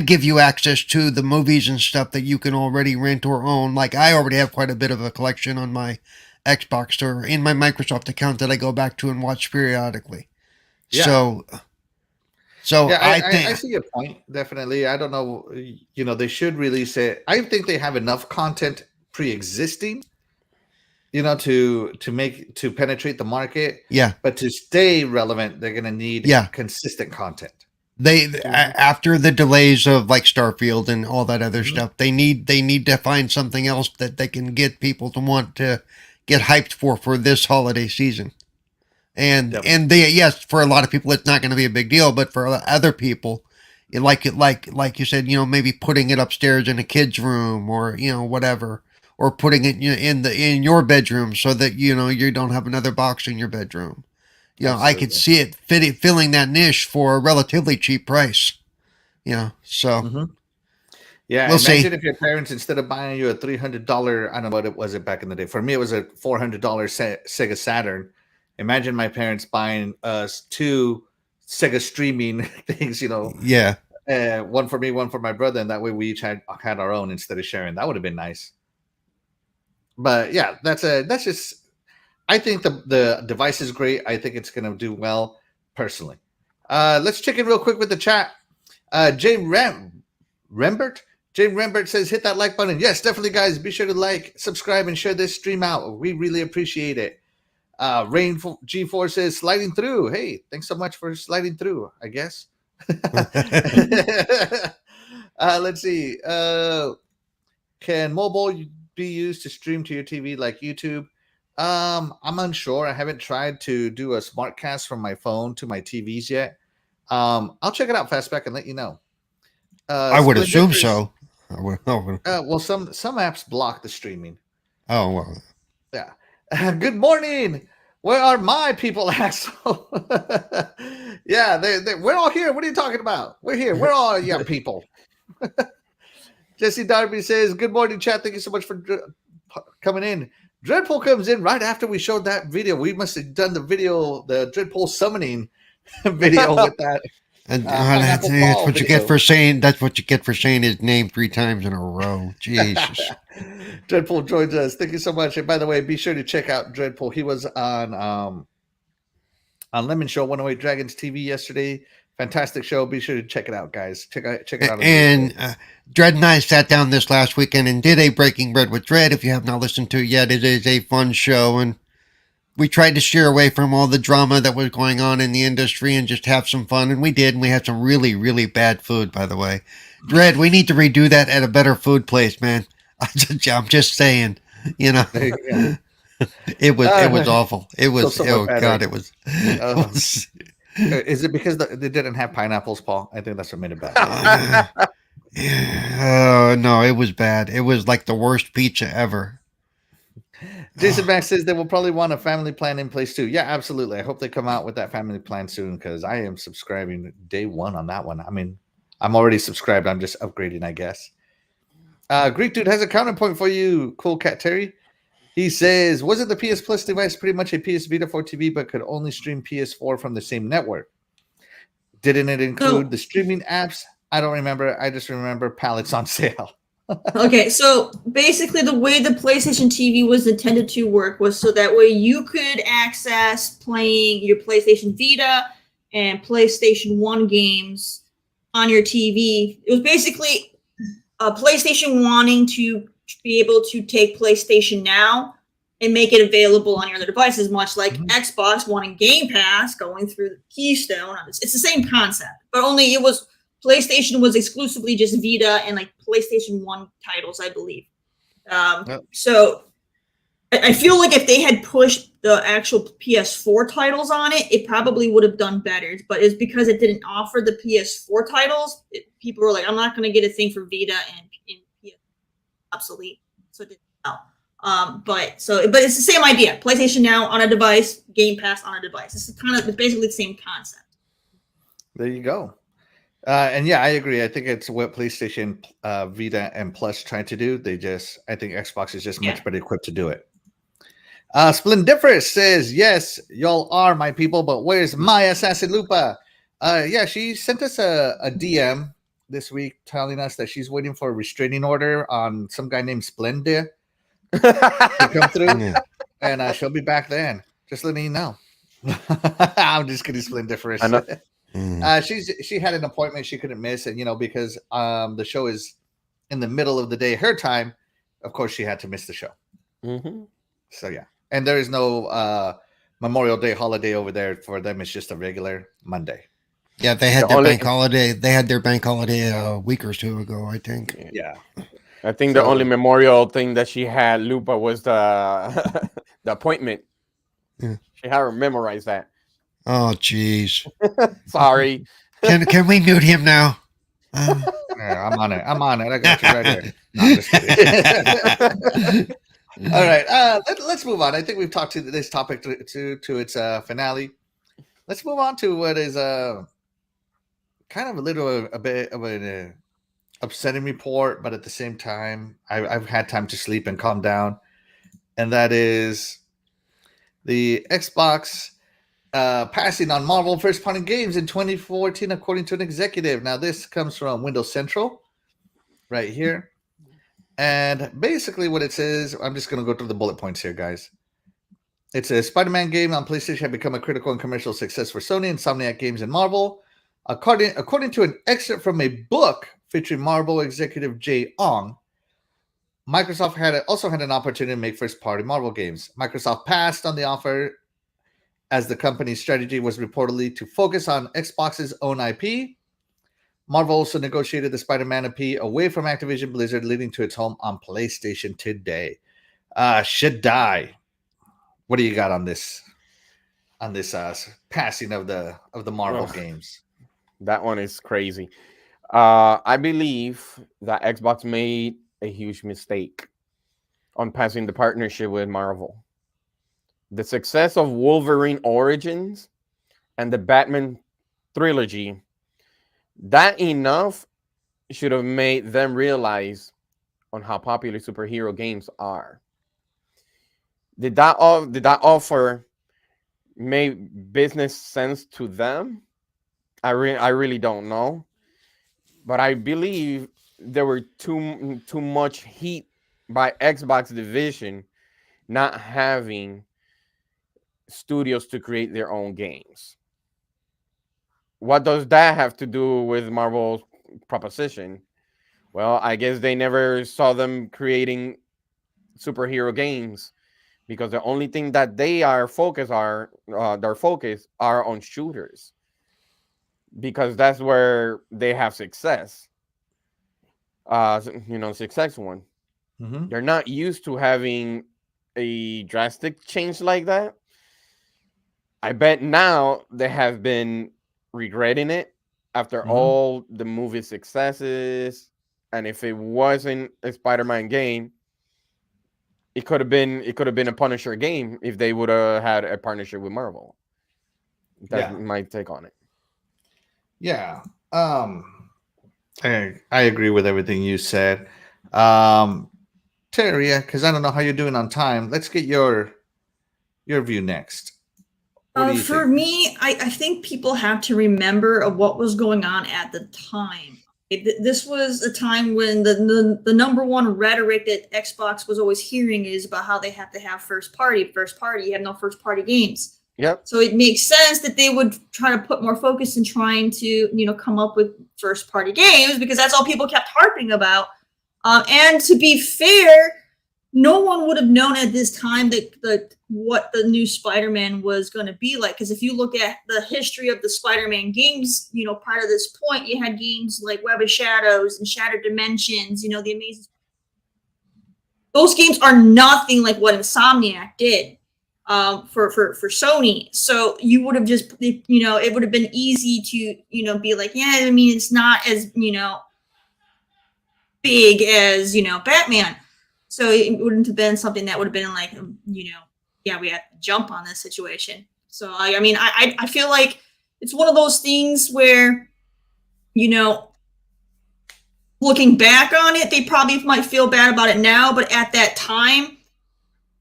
give you access to the movies and stuff that you can already rent or own. Like I already have quite a bit of a collection on my Xbox or in my Microsoft account that I go back to and watch periodically. Yeah. So yeah, I see your point. Definitely. I don't know. They should release it. I think they have enough content pre-existing, to penetrate the market. Yeah. But to stay relevant, they're going to need consistent content. After the delays of like Starfield and all that other stuff, they need to find something else that they can get people to want to get hyped for this holiday season. And for a lot of people, it's not going to be a big deal, but for other people, like you said, maybe putting it upstairs in a kid's room or, whatever, or putting it in your bedroom so that, you don't have another box in your bedroom. I could see it filling that niche for a relatively cheap price, so. Yeah, we'll imagine if your parents, instead of buying you a $300, I don't know what it was back in the day. For me, it was a $400 Sega Saturn. Imagine my parents buying us 2 Sega streaming things, Yeah. One for me, one for my brother, and that way we each had our own instead of sharing. That would have been nice. But yeah, that's just. I think the device is great. I think it's going to do well, personally. Let's check in real quick with the chat. James Rembert says, hit that like button. Yes, definitely, guys. Be sure to like, subscribe, and share this stream out. We really appreciate it. Rain G4 says, sliding through. Hey, thanks so much for sliding through, I guess. Let's see. Can mobile be used to stream to your TV like YouTube? I'm unsure. I haven't tried to do a SmartCast from my phone to my TVs yet. I'll check it out, Fastback, and let you know. I would assume so. Well, some apps block the streaming. Oh, well. Yeah. Good morning. Where are my people, asshole? Yeah, we're all here. What are you talking about? We're here. We're all young people. Jesse Darby says, good morning, chat. Thank you so much for coming in. Dreadpool comes in right after we showed that video. We must have done the video, the Dreadpool summoning video with that. And Pineapple that's Paul what you video. get for saying. That's what you get for saying his name 3 times in a row. Jesus. Dreadpool joins us. Thank you so much. And by the way, be sure to check out Dreadpool. He was on Lemon Show 108 Dragons TV yesterday. Fantastic show. Be sure to check it out, guys. Check it out. And Dredd and I sat down this last weekend and did a Breaking Bread with Dredd. If you have not listened to it yet, it is a fun show, and we tried to steer away from all the drama that was going on in the industry and just have some fun, and we did, and we had some really, really bad food, by the way. Dredd, we need to redo that at a better food place, man. I'm just saying, you know. It was awful. It was God. It was. Is it because they didn't have pineapples, Paul? I think that's what made it bad. No, it was bad. It was like the worst pizza ever. Jason Max says they will probably want a family plan in place too. Yeah, absolutely. I hope they come out with that family plan soon because I am subscribing day one on that one. I mean, I'm already subscribed. I'm just upgrading, I guess. Greek Dude has a counterpoint for you, Coolcat Terri. He says, wasn't the PS Plus device pretty much a PS Vita for TV but could only stream PS4 from the same network? Didn't it include the streaming apps? I don't remember. I just remember pallets on sale. Okay, so basically the way the PlayStation TV was intended to work was so that way you could access playing your PlayStation Vita and PlayStation 1 games on your TV. It was basically PlayStation wanting to be able to take PlayStation Now and make it available on your other devices, much like Xbox wanting Game Pass going through the Keystone. It's the same concept, but only it was PlayStation was exclusively just Vita and like PlayStation 1 titles, I believe. So I feel like if they had pushed the actual PS4 titles on it, it probably would have done better. But it's because it didn't offer the PS4 titles. People were like, I'm not going to get a thing for Vita and PS obsolete. So it didn't sell. But it's the same idea. PlayStation Now on a device, Game Pass on a device. It's basically the same concept. There you go. And yeah, I agree. I think it's what PlayStation Vita and Plus tried to do. I think Xbox is just much better equipped to do it. Splendiferous says, yes, y'all are my people, but where's my AssassinLupa? Yeah, she sent us a DM this week telling us that she's waiting for a restraining order on some guy named Splendid to come through, and she'll be back then. Just letting you know. I'm just kidding, Splendiferous. She had an appointment she couldn't miss, and because the show is in the middle of the day, her time, of course she had to miss the show. So yeah, and there is no Memorial Day holiday over there for them. It's just a regular Monday. Yeah, they had their bank holiday. They had their bank holiday a week or two ago, I think. Yeah, I think the only memorial thing that she had, Lupa, was the the appointment. Yeah. She had to memorize that. Oh, jeez. Sorry. Can we mute him now? Yeah, I'm on it. I got you right here. No, I'm just kidding. All right, let's move on. I think we've talked to this topic to its finale. Let's move on to what is kind of a bit of an upsetting report, but at the same time, I've had time to sleep and calm down, and that is the Xbox passing on Marvel first-party games in 2014, according to an executive. Now, this comes from Windows Central, right here. And basically what it says, I'm just going to go through the bullet points here, guys. It says, Spider-Man game on PlayStation had become a critical and commercial success for Sony, Insomniac Games, and Marvel. According to an excerpt from a book featuring Marvel executive Jay Ong, Microsoft also had an opportunity to make first-party Marvel games. Microsoft passed on the offer as the company's strategy was reportedly to focus on Xbox's own IP. Marvel also negotiated the Spider-Man IP away from Activision Blizzard, leading to its home on PlayStation today. Shaddai, what do you got on this? On this passing of the Marvel games? That one is crazy. I believe that Xbox made a huge mistake on passing the partnership with Marvel. The success of Wolverine Origins and the Batman trilogy, that enough should have made them realize on how popular superhero games are. Did that offer make business sense to them? I really don't know, but I believe there were too much heat by Xbox division not having studios to create their own games. What does that have to do with Marvel's proposition? Well, I guess they never saw them creating superhero games because the only thing that they are focused are their focus are on shooters because that's where they have success. Success one. Mm-hmm. They're not used to having a drastic change like that. I bet now they have been regretting it after all the movie successes. And if it wasn't a Spider-Man game, it could have been a Punisher game if they would have had a partnership with Marvel. That's my take on it. Yeah. I agree with everything you said. Terri, because I don't know how you're doing on time. Let's get your view next. For me, I think people have to remember of what was going on at the time. This was a time when the number one rhetoric that Xbox was always hearing is about how they have to have first party. You have no first party games. Yep. So it makes sense that they would try to put more focus in trying to, come up with first party games because that's all people kept harping about. And to be fair, no one would have known at this time that what the new Spider-Man was going to be like. Because if you look at the history of the Spider-Man games, prior to this point, you had games like Web of Shadows and Shattered Dimensions, the Amazing. Those games are nothing like what Insomniac did for Sony. So you would have just, it would have been easy to, be like, yeah, I mean, it's not as, big as, Batman. So it wouldn't have been something that would have been like, we had to jump on this situation. So, I feel like it's one of those things where, looking back on it, they probably might feel bad about it now, but at that time,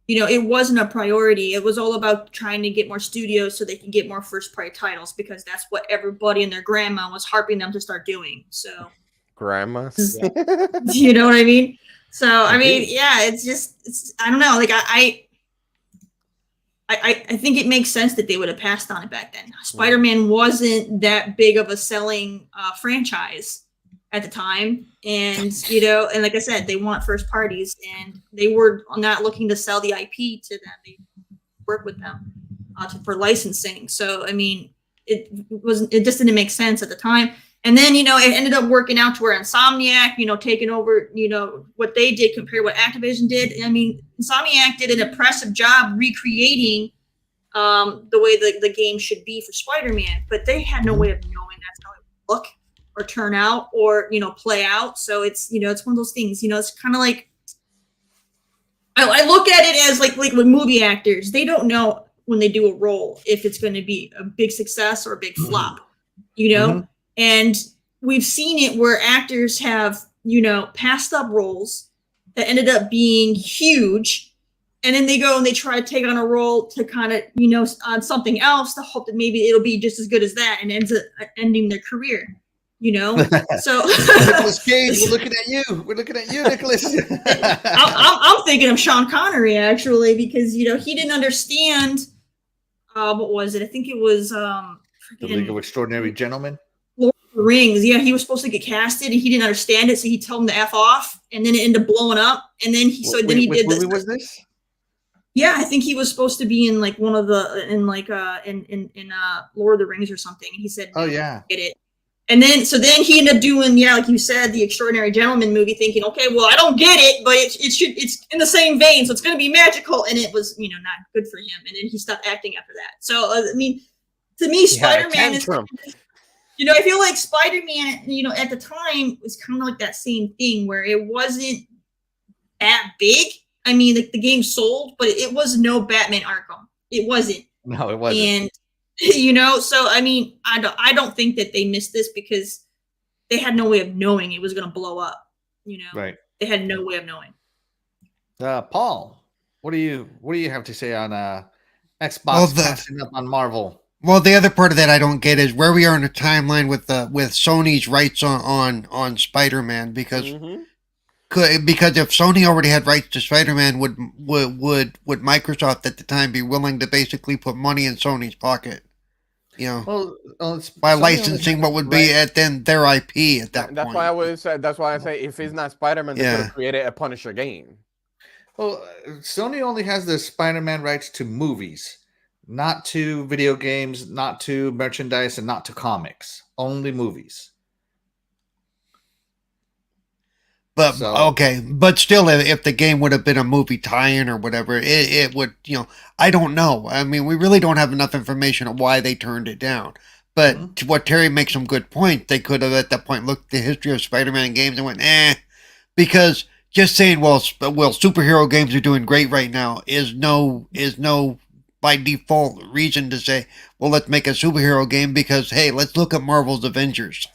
it wasn't a priority. It was all about trying to get more studios so they can get more first-party titles because that's what everybody and their grandma was harping them to start doing. So, grandmas, you know what I mean? So, it's I don't know. Like I think it makes sense that they would have passed on it back then. Spider-Man wasn't that big of a selling franchise at the time. And, and like I said, they want first parties and they were not looking to sell the IP to them. They work with them for licensing. So, it just didn't make sense at the time. And then, it ended up working out to where Insomniac, taking over, what they did compared to what Activision did. Insomniac did an impressive job recreating the way the game should be for Spider-Man, but they had no way of knowing that's how it would look or turn out or, play out. So it's, it's one of those things, it's kind of like, I look at it as like with movie actors, they don't know when they do a role, if it's going to be a big success or a big flop, And we've seen it where actors have, passed up roles that ended up being huge. And then they go and they try to take on a role to kind of, on something else to hope that maybe it'll be just as good as that and ends up ending their career, So Nicolas Cage, we're looking at you. We're looking at you, Nicolas. I'm thinking of Sean Connery, actually, because, he didn't understand, what was it? I think it was The League of Extraordinary Gentlemen. Lord of the Rings. Yeah, he was supposed to get casted and he didn't understand it, so he told him to F off, and then it ended up blowing up. And then he did this. Which movie was this? Yeah, I think he was supposed to be in like one of the in Lord of the Rings or something. And he said, "Oh yeah, get it." And then he ended up doing, like you said, the Extraordinary Gentleman movie, thinking, okay, well, I don't get it, but it's in the same vein, so it's going to be magical. And it was, not good for him. And then he stopped acting after that. So to me, Spider-Man is. I feel like Spider-Man, at the time was kind of like that same thing where it wasn't that big. The game sold, but it was no Batman Arkham. It wasn't. No, it wasn't. And, so, I don't think that they missed this because they had no way of knowing it was going to blow up, Right. They had no way of knowing. Paul, what do you have to say on Xbox passing up on Marvel? Well, the other part of that I don't get is where we are in the timeline with Sony's rights on Spider-Man, because if Sony already had rights to Spider-Man, would Microsoft at the time be willing to basically put money in Sony's pocket? Well, By Sony licensing what would be at then their IP at that That's point. why I would say. That's why I say if it's not Spider-Man, they could have created a Punisher game. Well, Sony only has the Spider-Man rights to movies, not to video games, not to merchandise, and not to comics. Only movies. But okay, but still, if the game would have been a movie tie-in or whatever, it would, I don't know. I mean, we really don't have enough information on why they turned it down. But to what Terry makes some good point, they could have at that point looked at the history of Spider-Man games and went, because just saying, well, superhero games are doing great right now is no by default reason to say, well, let's make a superhero game because hey, let's look at Marvel's Avengers.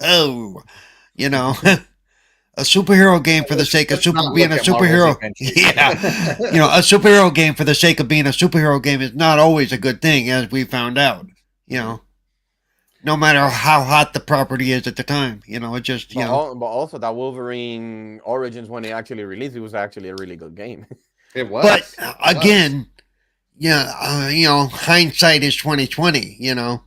A superhero game for the sake of being a superhero. Yeah. A superhero game for the sake of being a superhero game is not always a good thing, as we found out. No matter how hot the property is at the time. It just, But also that Wolverine Origins, when it actually released, it was actually a really good game. It was. But again, hindsight is 20/20,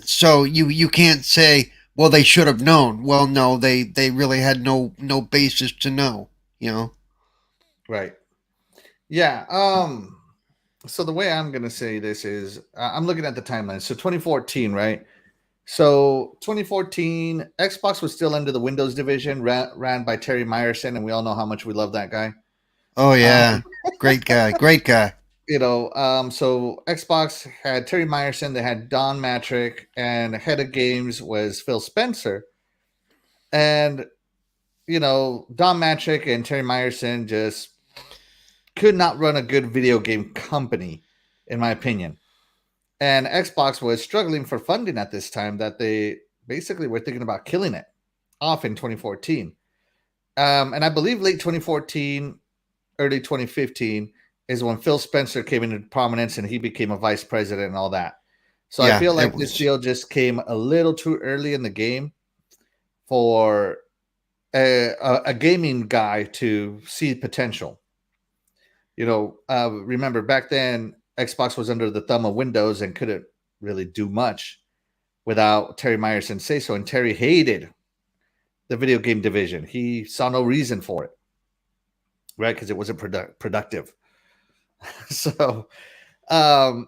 so you can't say, well, they should have known. Well, no, they really had no basis to know, Right. Yeah. So the way I'm going to say this is I'm looking at the timeline. So 2014, right? So 2014, Xbox was still under the Windows division, ran by Terry Myerson, and we all know how much we love that guy. Oh, yeah. Great guy. Great guy. So Xbox had Terry Myerson, they had Don Matrick, and head of games was Phil Spencer. And, Don Matrick and Terry Myerson just could not run a good video game company, in my opinion. And Xbox was struggling for funding at this time that they basically were thinking about killing it off in 2014. And I believe late 2014, early 2015 is when Phil Spencer came into prominence and he became a vice president and all that. So I feel like this deal just came a little too early in the game for a gaming guy to see potential. Remember back then, Xbox was under the thumb of Windows and couldn't really do much without Terry Myerson say so. And Terry hated the video game division. He saw no reason for it, right? Because it wasn't productive. So in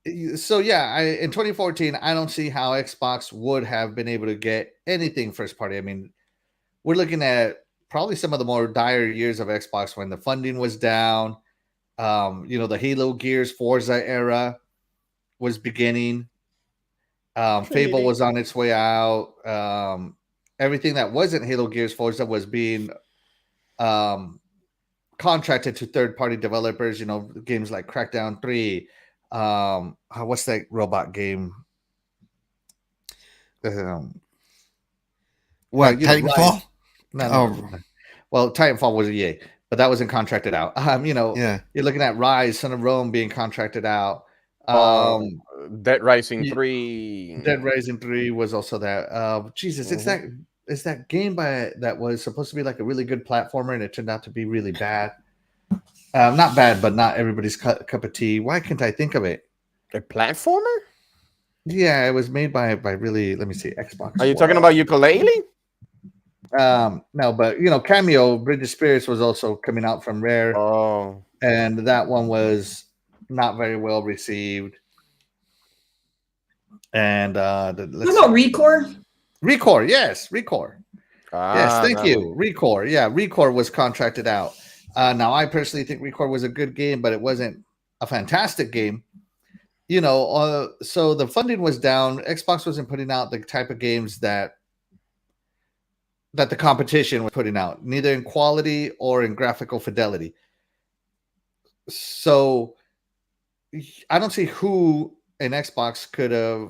2014, I don't see how Xbox would have been able to get anything first party. I mean, we're looking at probably some of the more dire years of Xbox when the funding was down. The Halo Gears Forza era was beginning. Fable was on its way out. Everything that wasn't Halo Gears Forza was being contracted to third-party developers. Games like Crackdown 3. What's that robot game? Titanfall? No. Well, Titanfall was EA, but that wasn't contracted out. You're looking at Rise, Son of Rome being contracted out. Dead Rising 3. Dead Rising 3 was also that. Jesus, it's that game that was supposed to be like a really good platformer, and it turned out to be really bad. Not bad, but not everybody's cup of tea. Why can't I think of it? A platformer? Yeah, it was made by really. Let me see, Xbox. Are you talking about Yooka-Laylee? No, but Cameo, Bridge of Spirits was also coming out from Rare. Oh, and that one was not very well received. And what about Recore? Recore, yes, Recore. Yes, thank you. Recore. Yeah, Recore was contracted out. Now, I personally think Recore was a good game, but it wasn't a fantastic game. So the funding was down. Xbox wasn't putting out the type of games that the competition was putting out, neither in quality or in graphical fidelity. So I don't see who in Xbox could have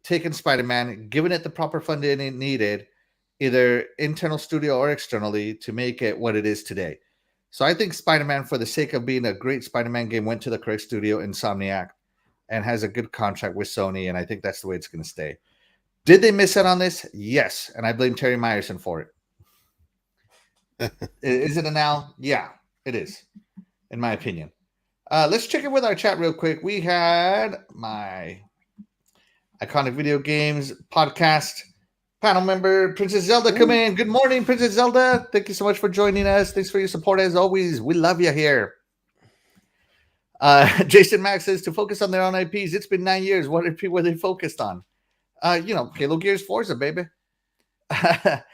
taken Spider-Man, given it the proper funding it needed, either internal studio or externally, to make it what it is today. So I think Spider-Man, for the sake of being a great Spider-Man game, went to the correct studio, Insomniac. and has a good contract with Sony, and I think that's the way it's going to stay. Did they miss out on this? Yes, and I blame Terry Myerson for it. Is it a now? Yeah, it is, in my opinion. Let's check in with our chat real quick. We had my Iconic Video Games podcast panel member, Princess Zelda, come in. Good morning, Princess Zelda. Thank you so much for joining us. Thanks for your support as always. We love you here. Jason Max says to focus on their own IPs. It's been 9 years. What IP were they focused on? Halo, Gears, Forza, baby.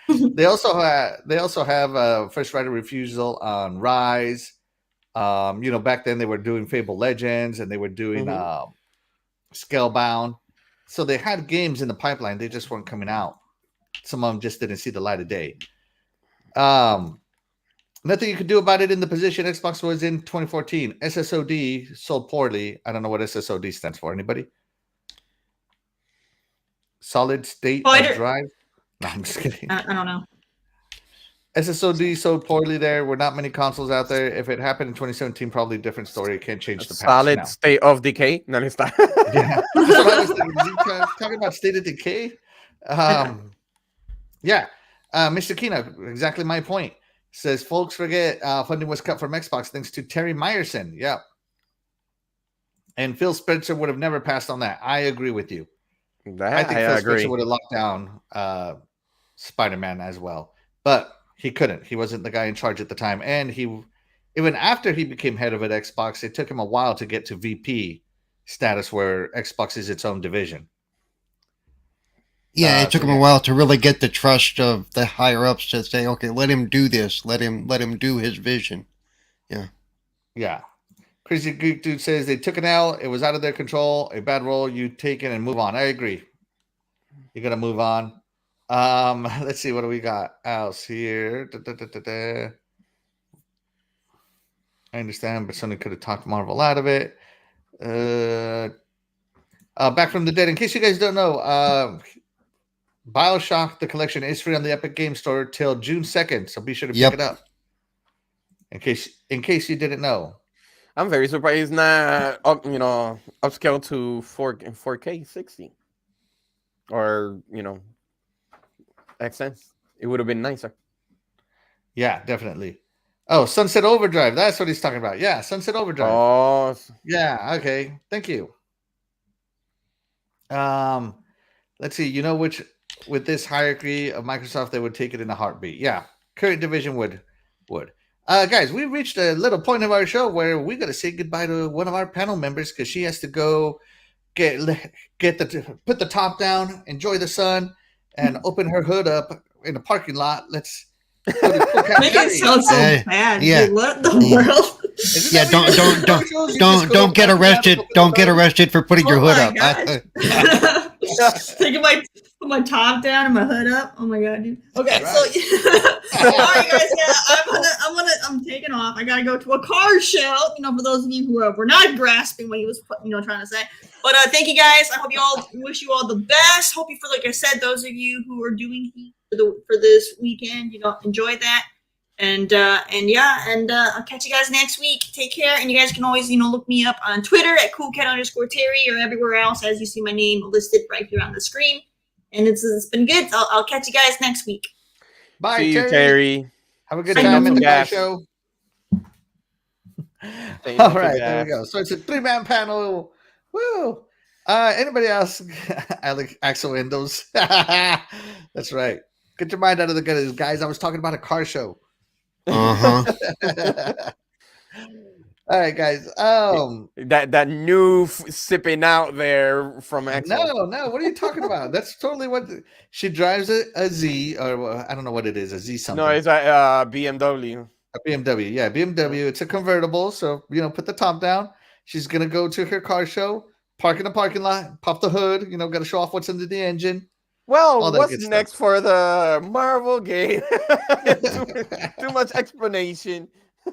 They also have first right of refusal on Rise. Back then they were doing Fable Legends and they were doing Scalebound. So they had games in the pipeline. They just weren't coming out. Some of them just didn't see the light of day. Nothing you could do about it in the position Xbox was in 2014. SSOD sold poorly. I don't know what SSOD stands for. Anybody? Solid state of drive? No, I'm just kidding. I don't know. SSOD sold poorly there. Were not many consoles out there. If it happened in 2017, probably a different story. It can't change the past. Solid state of decay? No, it's not. Yeah. That's what I was thinking. Talking about state of decay? Mr. Kino, exactly my point. Says, folks forget funding was cut from Xbox thanks to Terry Myerson. Yeah. And Phil Spencer would have never passed on that. I agree with you. I think Phil Spencer would have locked down Spider-Man as well. But he couldn't. He wasn't the guy in charge at the time. And even after he became head of Xbox, it took him a while to get to VP status where Xbox is its own division. Yeah, it took him a while to really get the trust of the higher ups to say, okay, let him do this. Let him do his vision. Yeah. Yeah. Crazy Geek Dude says they took an L. It was out of their control. A bad role. You take it and move on. I agree. You're going to move on. Let's see. What do we got else here? I understand, but Sony could have talked Marvel out of it. Back from the dead. In case you guys don't know, Bioshock the Collection is free on the Epic Game Store till June 2nd, so be sure to pick it up. In case you didn't know. I'm very surprised it's not upscale to 4K 60 or XN. It would have been nicer. Yeah, definitely. Oh, Sunset Overdrive. That's what he's talking about. Yeah, Sunset Overdrive. Oh, yeah. Okay. Thank you. Let's see. Which with this hierarchy of Microsoft, they would take it in a heartbeat. Yeah, current division would. Guys, we reached a little point of our show where we got to say goodbye to one of our panel members because she has to go put the top down, enjoy the sun, and open her hood up in the parking lot. Let's go to Coolcat Make it sound so bad. Yeah. Dude, what the world? Yeah, don't get arrested. Don't get arrested for putting your hood up. Put my top down and my hood up. Oh my god, dude. Okay, so all right, guys. Yeah, I'm taking off. I gotta go to a car show. For those of you who were not grasping what he was, trying to say. But thank you guys. I hope wish you all the best. Hope you, for like I said, those of you who are doing Heat for this weekend, enjoy that. And I'll catch you guys next week. Take care. And you guys can always, look me up on Twitter at Coolcat_Terri or everywhere else as you see my name listed right here on the screen. And it's been good. I'll catch you guys next week. Bye, see you, Terry. Have a good time in the show. All right, there we go. So it's a 3-man panel. Woo! Anybody else? Axel Windows. That's right. Get your mind out of the gutters, guys. I was talking about a car show. All right, guys. That new sipping out there from Axel. No. What are you talking about? That's totally what she drives a Z, or I don't know what it is. A Z something. No, it's a BMW. A BMW. Yeah, BMW. It's a convertible. So put the top down. She's gonna go to her car show, park in the parking lot, pop the hood. Got to show off what's under the engine. Well, what's next for the Marvel game? Too much explanation. All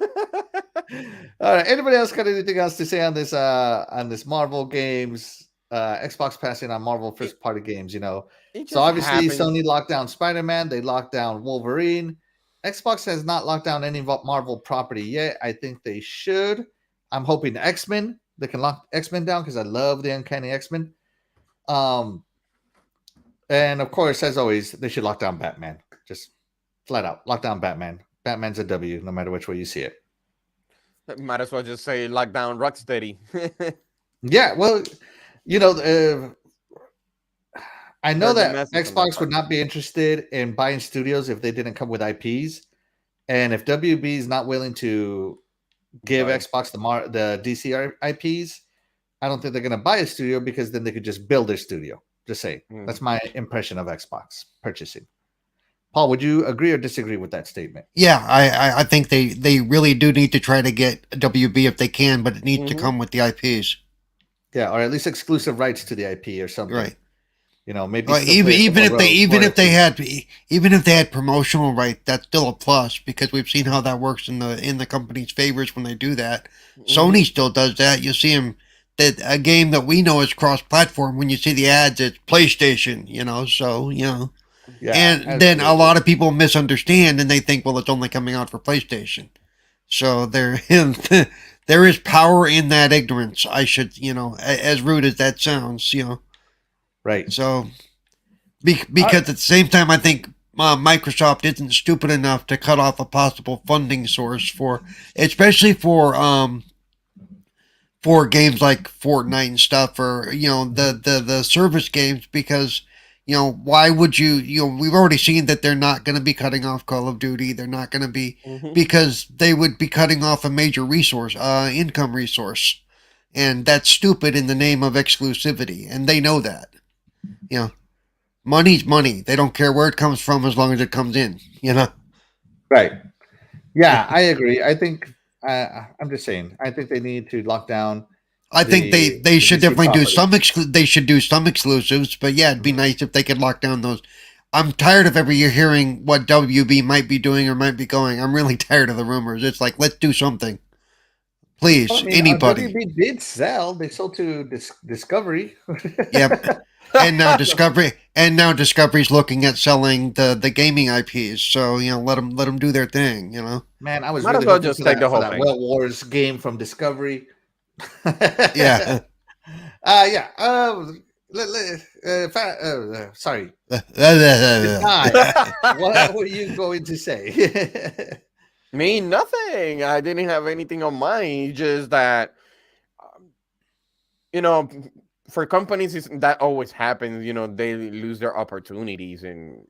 right. Anybody else got anything else to say on this Marvel games? Xbox passing on Marvel first party games. So obviously Sony locked down Spider-Man. They locked down Wolverine. Xbox has not locked down any Marvel property yet. I think they should. I'm hoping X-Men they can lock X-Men down because I love the Uncanny X-Men. And of course, as always, they should lock down Batman. Just flat out lock down Batman. Batman's a W, no matter which way you see it. Might as well just say lock down Rocksteady. Yeah, well, I know that Xbox would not be interested in buying studios if they didn't come with IPs, and if WB is not willing to give Xbox the DC IPs, I don't think they're going to buy a studio because then they could just build their studio. Just saying. That's my impression of Xbox purchasing. Paul, would you agree or disagree with that statement? Yeah, I think they really do need to try to get WB if they can, but it needs to come with the IPs. Yeah, or at least exclusive rights to the IP or something. Right. Maybe even if they had promotional right, that's still a plus because we've seen how that works in the company's favors when they do that. Sony still does that. You see them that a game that we know is cross-platform. When you see the ads, it's PlayStation. Yeah, and then a lot of people misunderstand and they think, well, it's only coming out for PlayStation. So there is power in that ignorance. I should, as rude as that sounds, Right. So, because at the same time, I think Microsoft isn't stupid enough to cut off a possible funding source especially for games like Fortnite and stuff, or the service games, because why would you we've already seen that they're not going to be cutting off Call of Duty. They're not going to be because they would be cutting off a major resource, income resource, and that's stupid in the name of exclusivity, and they know that. Money's money. They don't care where it comes from as long as it comes in. Right. Yeah, I agree. I think I'm just saying. I think they need to lock down. I think they should definitely do some. They should do some exclusives, but yeah, it'd be nice if they could lock down those. I'm tired of every year hearing what WB might be doing or might be going. I'm really tired of the rumors. It's like, let's do something, please. Anybody. WB did sell. They sold to Discovery. Yep. And now Discovery's looking at selling the gaming IPs. So let them do their thing. Man, I was might really as well just take the whole that thing. World Wars game from Discovery. Yeah. Yeah. Sorry. What were you going to say? Me, nothing. I didn't have anything on mind. Just that, for companies, that always happens. They lose their opportunities, and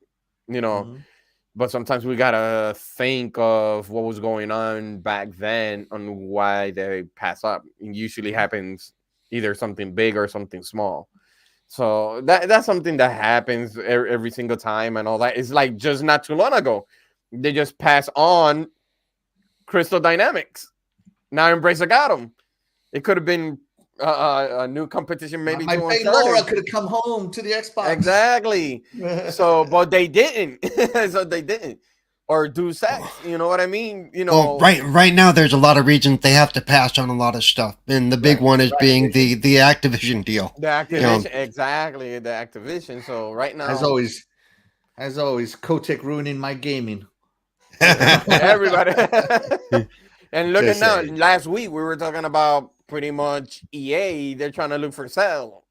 but sometimes we gotta think of what was going on back then on why they pass up. It usually happens either something big or something small. So that's something that happens every single time, and all that. It's like just not too long ago, they just pass on Crystal Dynamics. Now Embracer got them. It could have been a new competition, maybe. My friend Laura could have come home to the Xbox. Exactly. But they didn't. So they didn't. Or do sex. You know what I mean? Well, right now there's a lot of reasons they have to pass on a lot of stuff, and the big one is being the Activision deal. The Activision, exactly. The Activision. So right now, as always, Kotick ruining my gaming. Everybody. And look at now. Last week we were talking about pretty much EA. They're trying to look for sale.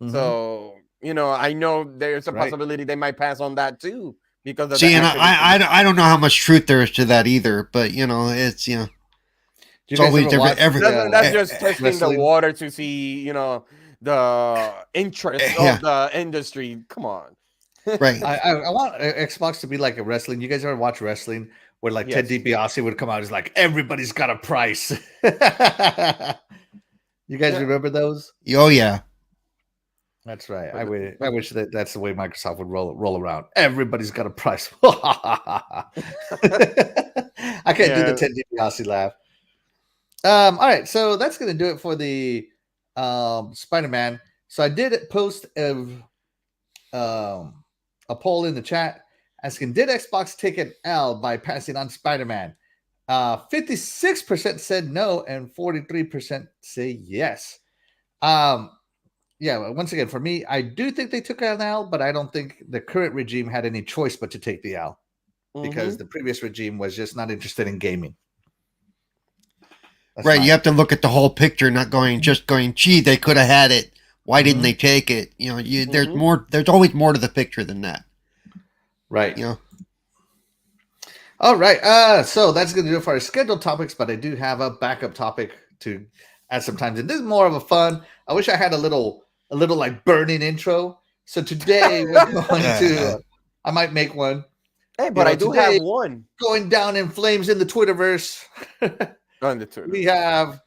So I know there's a possibility they might pass on that too. Because of and I don't know how much truth there is to that either, but it's it's always that's just testing the water to see the interest of the industry. Come on, right? I want Xbox to be like a wrestling. You guys ever watch wrestling where like Ted DiBiase would come out? He's like, everybody's got a price. You guys remember those? Oh yeah. That's right. I wish that's the way Microsoft would roll around. Everybody's got a price. I can't do the Ted DiBiase laugh. All right, so that's gonna do it for the Spider-Man. So I did post a poll in the chat asking, did Xbox take an L by passing on Spider-Man? 56% said no, and 43% say yes. Yeah, once again, for me, I do think they took an L, but I don't think the current regime had any choice but to take the L because the previous regime was just not interested in gaming. Right, you have to look at the whole picture, not just going, gee, they could have had it. Why didn't they take it? You know, there's more. There's always more to the picture than that. Right. You know. All right. So that's going to do it for our scheduled topics, but I do have a backup topic to add sometimes. And this is more of a fun. I wish I had a little like burning intro. So today we're going to. I might make one. Hey, but I do have one going down in flames in the Twitterverse. On the Twitter. We have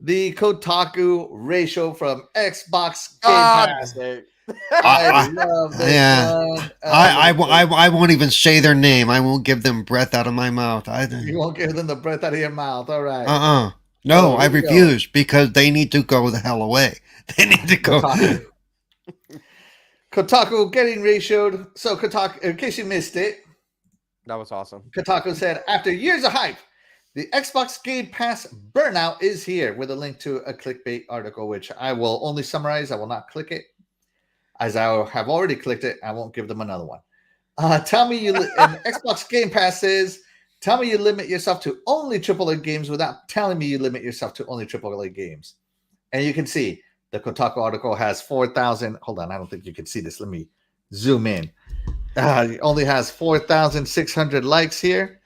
the Kotaku ratio from Xbox Game Pass. I love this one. I won't even say their name. I won't give them breath out of my mouth. You won't give them the breath out of your mouth. All right. No, I refuse because they need to go the hell away. They need to go. Kotaku getting ratioed. So Kotaku, in case you missed it, that was awesome. Kotaku said, after years of hype, the Xbox Game Pass burnout is here, with a link to a clickbait article, which I will only summarize. I will not click it. As I have already clicked it, I won't give them another one. Tell me and Xbox Game Pass says, tell me you limit yourself to only AAA games without telling me you limit yourself to only AAA games. And you can see the Kotaku article has 4,000. Hold on, I don't think you can see this. Let me zoom in. It only has 4,600 likes here.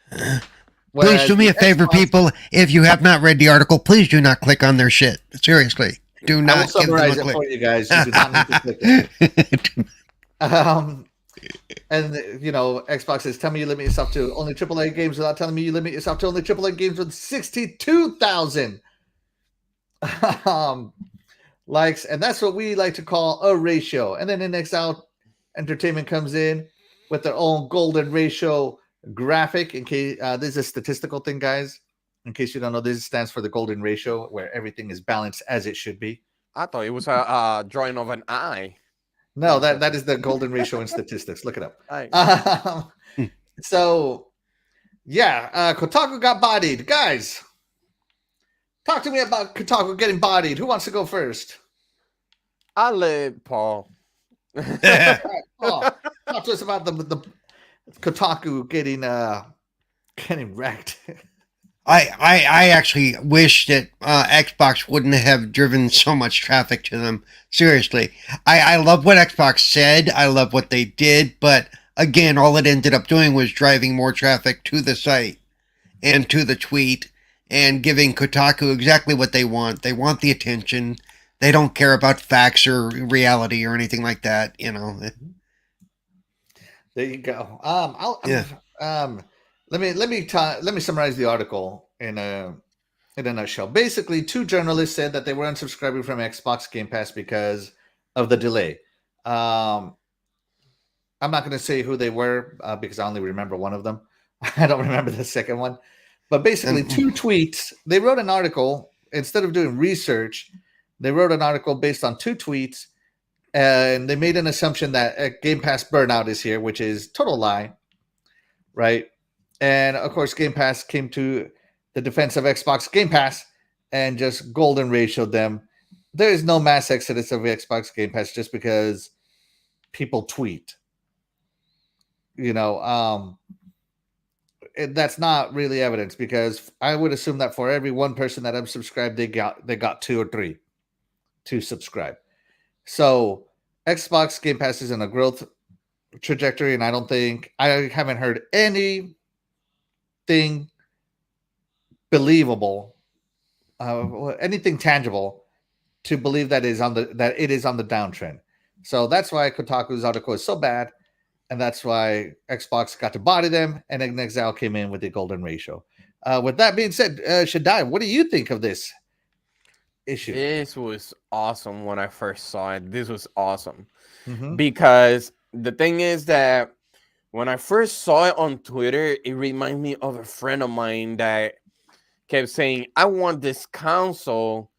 Please do me a favor, people. If you have not read the article, please do not click on their shit. Seriously. Do not I will summarize it for you guys. You do not need to click it. And, you know, Xbox says, tell me you limit yourself to only AAA games without telling me you limit yourself to only AAA games with 62,000 likes. And that's what we like to call a ratio. And then the next out, Entertainment comes in with their own golden ratio graphic. In case this is a statistical thing, guys. In case you don't know, this stands for the golden ratio, where everything is balanced as it should be. I thought it was a drawing of an eye. No, that is the golden ratio in statistics. Look it up. So, yeah, Kotaku got bodied. Guys, talk to me about Kotaku getting bodied. Who wants to go first? I'll let Paul. Talk to us about the Kotaku getting wrecked. I actually wish that Xbox wouldn't have driven so much traffic to them. Seriously. I love what Xbox said. I love what they did. But again, all it ended up doing was driving more traffic to the site and to the tweet and giving Kotaku exactly what they want. They want the attention. They don't care about facts or reality or anything like that, you know. There you go. Let me summarize the article in a nutshell. Basically, two journalists said that they were unsubscribing from Xbox Game Pass because of the delay. I'm not going to say who they were because I only remember one of them. I don't remember the second one. But basically, two tweets. They wrote an article instead of doing research. They wrote an article based on two tweets, and they made an assumption that Game Pass burnout is here, which is total lie, right? And of course, Game Pass came to the defense of Xbox Game Pass and just golden ratioed them. There is no mass exodus of Xbox Game Pass just because people tweet. You know, that's not really evidence, because I would assume that for every one person that unsubscribed, they got two or three to subscribe. So Xbox Game Pass is in a growth trajectory, and I haven't heard anything believable, anything tangible to believe that it is on the downtrend. So that's why Kotaku's article is so bad, and that's why Xbox got to body them, and then Exile came in with the golden ratio. With that being said, Shaddai, what do you think of this issue? This was awesome when I first saw it. This was awesome. Because the thing is that when I first saw it on Twitter, it reminded me of a friend of mine that kept saying, I want this console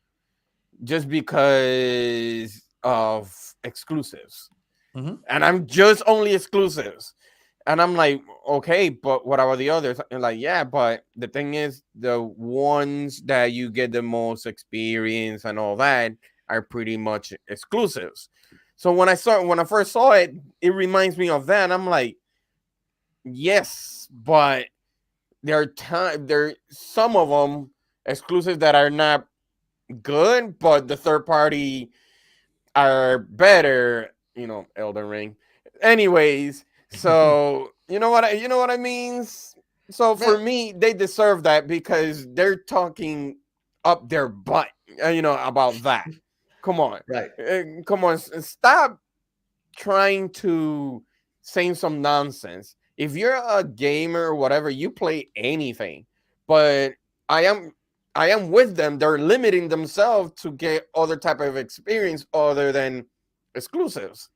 just because of exclusives. And I'm just only exclusives. And I'm like, okay, but what about the others? And like, yeah, but the thing is, the ones that you get the most experience and all that are pretty much exclusives. So when I first saw it, it reminds me of that. And I'm like, yes, but there are some of them, exclusives that are not good, but the third party are better. Elden Ring. Anyways, so you know what I mean. So for me, they deserve that because they're talking up their butt, about that. Come on, Right. Come on, stop trying to say some nonsense. If you're a gamer or whatever, you play anything. But I am with them. They're limiting themselves to get other type of experience other than exclusives.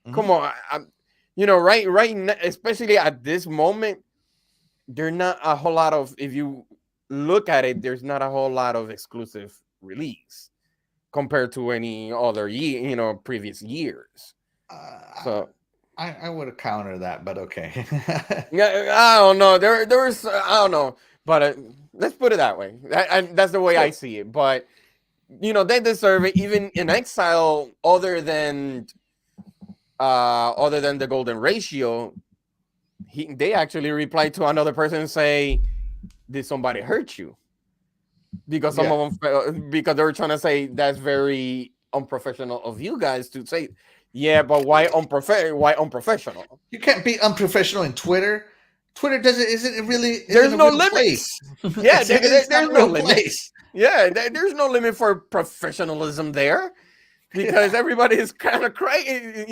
Mm-hmm. Come on, right now, especially at this moment, there's not a whole lot of. If you look at it, there's not a whole lot of exclusive release compared to any other year, previous years. So I would counter that, but okay. Yeah, I don't know. There's I don't know, but let's put it that way. That's the way I see it. But they deserve it. Even in exile, other than the golden ratio, they actually replied to another person and say, "Did somebody hurt you?" Because some of them, because they were trying to say that's very unprofessional of you guys to say. Yeah, but why unprofessional? You can't be unprofessional in Twitter. Twitter isn't really. There's no limits. Yeah, there's no limits. Yeah, there's no limit for professionalism there, because everybody is kind of crazy.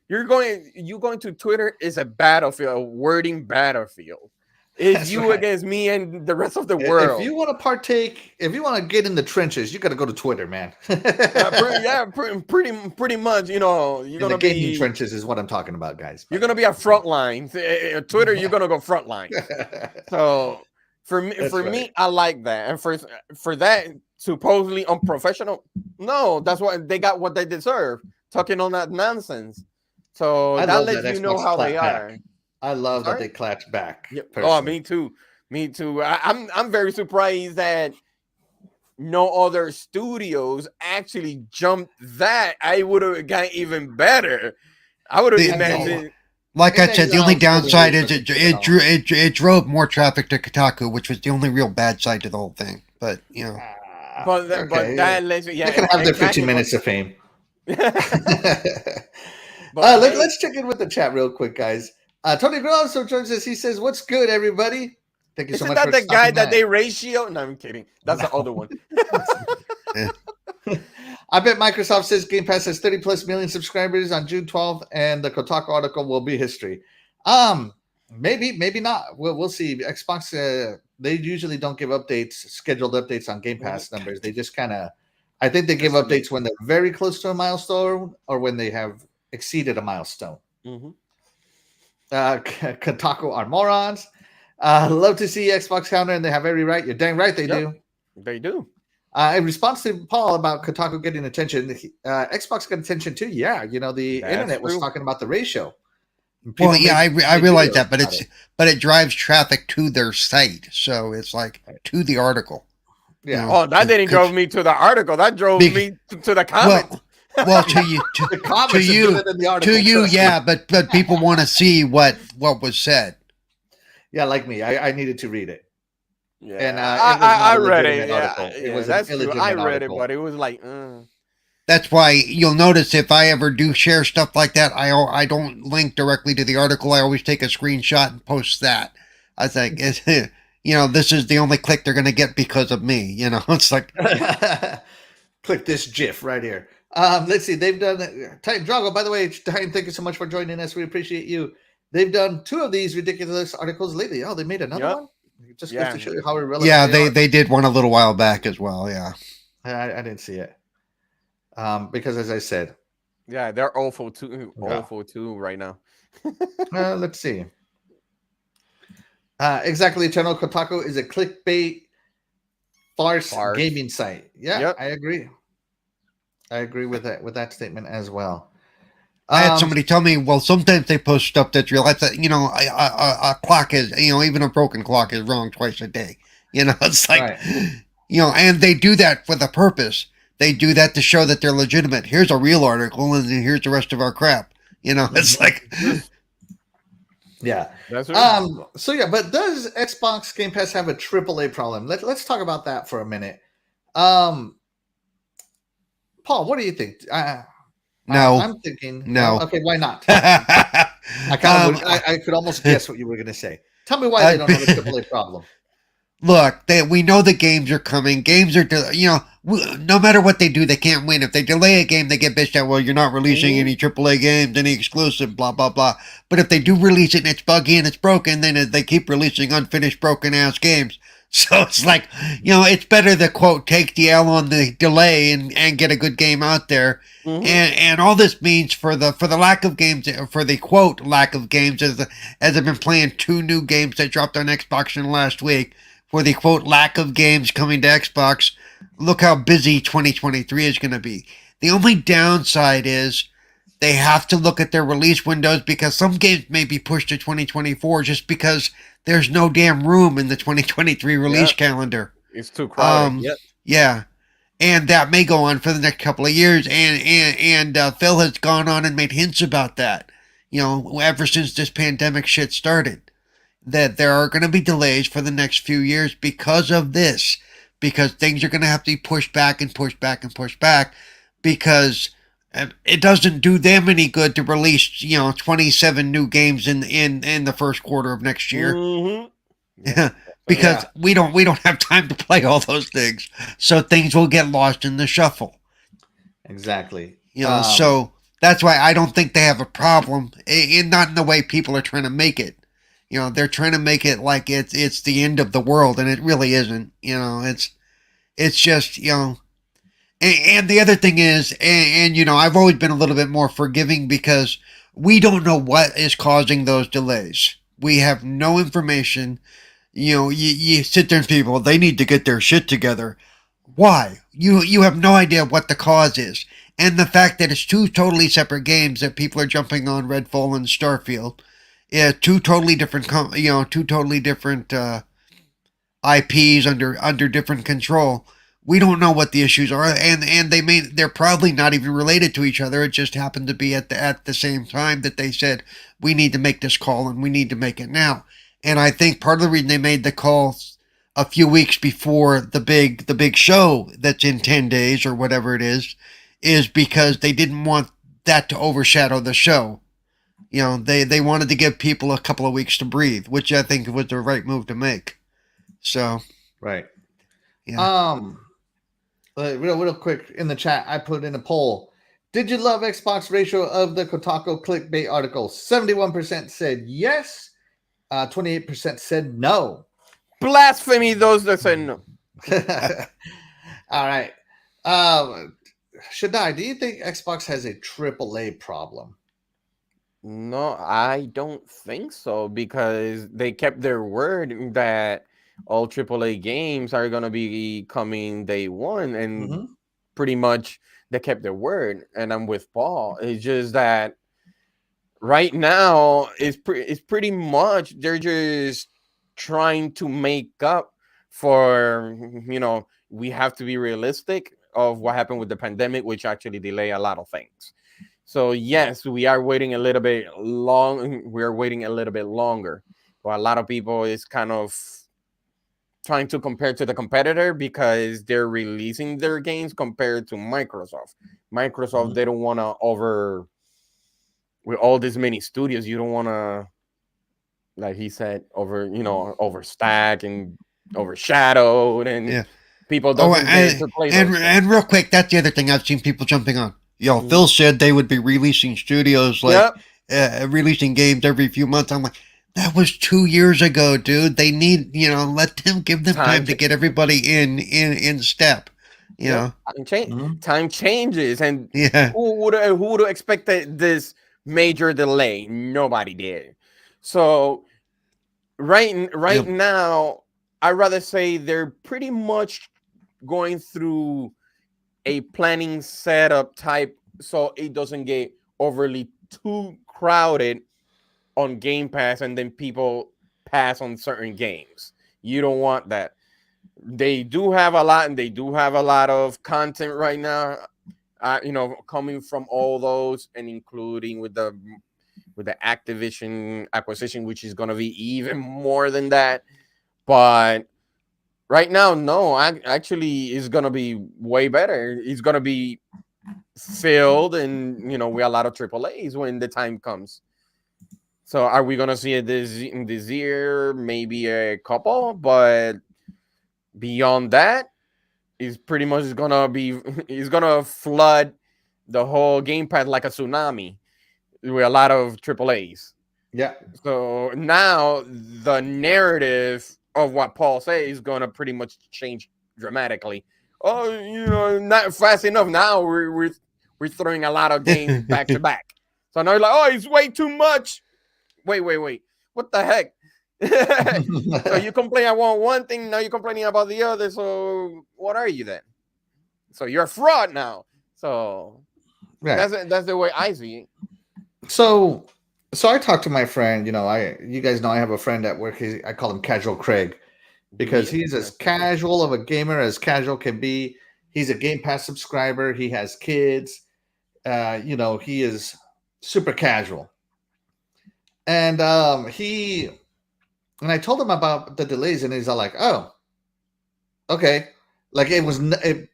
You're going to Twitter is a battlefield, a wording battlefield. It's you against me and the rest of the world. If you want to partake, if you want to get in the trenches, you got to go to Twitter, man. Pretty much. You're gonna the gaming trenches is what I'm talking about, guys. You're gonna be a front line. Twitter, you're gonna go front line. So for me, I like that, and for that supposedly unprofessional. No, that's what they got. What they deserve. Talking on that nonsense. So that lets you know how they are. I love that they clapped back. Yep. Oh, me too. I'm very surprised that no other studios actually jumped that. I would have got even better. I would have imagined. Like I said, the only downside is it drove more traffic to Kotaku, which was the only real bad side to the whole thing. But but that lets they can have their 15 minutes of fame. Let's check in with the chat real quick, guys. Tony Grosso joins us. He says, "What's good, everybody?" Thank you so much. Isn't that the guy that they ratio? No, I'm kidding. That's the other one. I bet Microsoft says Game Pass has 30 plus million subscribers on June 12th, and the Kotaku article will be history. Maybe not. We'll see. Xbox, they usually don't give scheduled updates on Game Pass numbers. They just I think they give updates when they're very close to a milestone or when they have exceeded a milestone. Mm-hmm. Kotaku are morons. Love to see Xbox counter, and they have every right. You're dang right they do. They do. In response to Paul about Kotaku getting attention, Xbox got attention too. Yeah, the internet was talking about the ratio. Well, yeah, I realize that, but it drives traffic to their site, so it's like to the article. Yeah. Oh, that didn't drove me to the article. That drove me to the comment. Well, to you, yeah, but people want to see what was said. Yeah, like me, I needed to read it. Yeah, and I read it. Yeah, that's true. I read it, but it was like. That's why you'll notice if I ever do share stuff like that, I don't link directly to the article. I always take a screenshot and post that. I think this is the only click they're going to get because of me. It's like click this GIF right here. Let's see. They've done Titan Drago. By the way, Titan, thank you so much for joining us. We appreciate you. They've done 2 of these ridiculous articles lately. Oh, they made another one. Just to show you how irrelevant. Yeah, they did one a little while back as well. Yeah, I didn't see it. Because as I said, yeah, they're awful too right now. Let's see. Exactly, Channel Kotaku is a clickbait farce gaming site. Yeah, yep. I agree. I agree with that statement as well. I had somebody tell me, well, sometimes they post stuff that's real. That's a clock is, even a broken clock is wrong twice a day. It's like, right. And they do that for the purpose. They do that to show that they're legitimate. Here's a real article, and here's the rest of our crap. It's like, Yeah. That's right. So yeah, but does Xbox Game Pass have a AAA problem? Let's talk about that for a minute. Paul, what do you think? No. I'm thinking No. Okay, why not? I kind of I could almost guess what you were going to say. Tell me why they don't have a AAA problem. Look, we know the games are coming. Games are, no matter what they do, they can't win. If they delay a game, they get bitched out. Well, you're not releasing any AAA games, any exclusive, blah, blah, blah. But if they do release it and it's buggy and it's broken, then they keep releasing unfinished, broken-ass games. So it's like, it's better to, quote, take the L on the delay and get a good game out there. Mm-hmm. And all this means for the lack of games, for the, quote, lack of games, as I've been playing 2 new games that dropped on Xbox in the last week, for the, quote, lack of games coming to Xbox, look how busy 2023 is going to be. The only downside is they have to look at their release windows, because some games may be pushed to 2024 just because there's no damn room in the 2023 release calendar. It's too crowded. Yeah. And that may go on for the next couple of years. And Phil has gone on and made hints about that, ever since this pandemic shit started, that there are going to be delays for the next few years because of this, because things are going to have to be pushed back and pushed back and pushed back, because it doesn't do them any good to release, 27 new games in the first quarter of next year. Mm-hmm. Because we don't have time to play all those things. So things will get lost in the shuffle. Exactly. So that's why I don't think they have a problem, not in the way people are trying to make it. They're trying to make it like it's the end of the world, and it really isn't. It's just, and the other thing is, and I've always been a little bit more forgiving, because we don't know what is causing those delays. We have no information. You sit there and people, they need to get their shit together. Why? You have no idea what the cause is. And the fact that it's 2 totally separate games that people are jumping on, Redfall and Starfield. Yeah, 2 totally different, 2 totally different IPs under different control. We don't know what the issues are, and they're probably not even related to each other. It just happened to be at the same time that they said, we need to make this call and we need to make it now. And I think part of the reason they made the call a few weeks before the big show that's in 10 days or whatever it is because they didn't want that to overshadow the show. They wanted to give people a couple of weeks to breathe, which I think was the right move to make. So, right. Yeah. Real quick, in the chat, I put in a poll. Did you love Xbox ratio of the Kotaku clickbait article? 71% said yes. 28% said no. Blasphemy, those that said no. All right. Shaddai, do you think Xbox has a AAA problem? No, I don't think so, because they kept their word that all AAA games are going to be coming day one, and pretty much they kept their word. And I'm with Paul. It's just that right now it's pretty much they're just trying to make up for, we have to be realistic of what happened with the pandemic, which actually delay a lot of things. So yes, we are waiting a little bit long. We're waiting a little bit longer. But a lot of people is kind of trying to compare to the competitor, because they're releasing their games compared to Microsoft. Microsoft, they don't want to with all these many studios, you don't want to, like he said, overstack and overshadowed, and people don't get to play those and real quick, that's the other thing I've seen people jumping on. Phil said they would be releasing studios releasing games every few months. I'm like, that was 2 years ago, dude. They need, give them time to get everybody in step. Time changes, and who would have expected this major delay? Nobody did. So right now, I'd rather say they're pretty much going through a planning setup type, so it doesn't get overly too crowded on Game Pass, and then people pass on certain games. You don't want that. They do have a lot, and they do have a lot of content right now, coming from all those, and including with the with the Activision acquisition, which is going to be even more than that. But right now, no, actually, it's going to be way better. It's going to be filled, and with a lot of AAAs when the time comes. So are we going to see it this year? Maybe a couple, but beyond that, it's pretty much it's gonna flood the whole Game Pass like a tsunami with a lot of AAAs. Yeah. So now the narrative of what Paul says is gonna pretty much change dramatically. Oh, not fast enough. Now we're throwing a lot of games back to back. So now you're like, oh, it's way too much. Wait. What the heck? So you complain about one thing, now you're complaining about the other. So what are you then? So you're a fraud now. So that's the way I see it. So I talked to my friend. You guys know I have a friend at work. I call him Casual Craig because he's as casual of a gamer as casual can be. He's a Game Pass subscriber. He has kids. He is super casual. And and I told him about the delays, and he's all like, "Oh, okay." Like it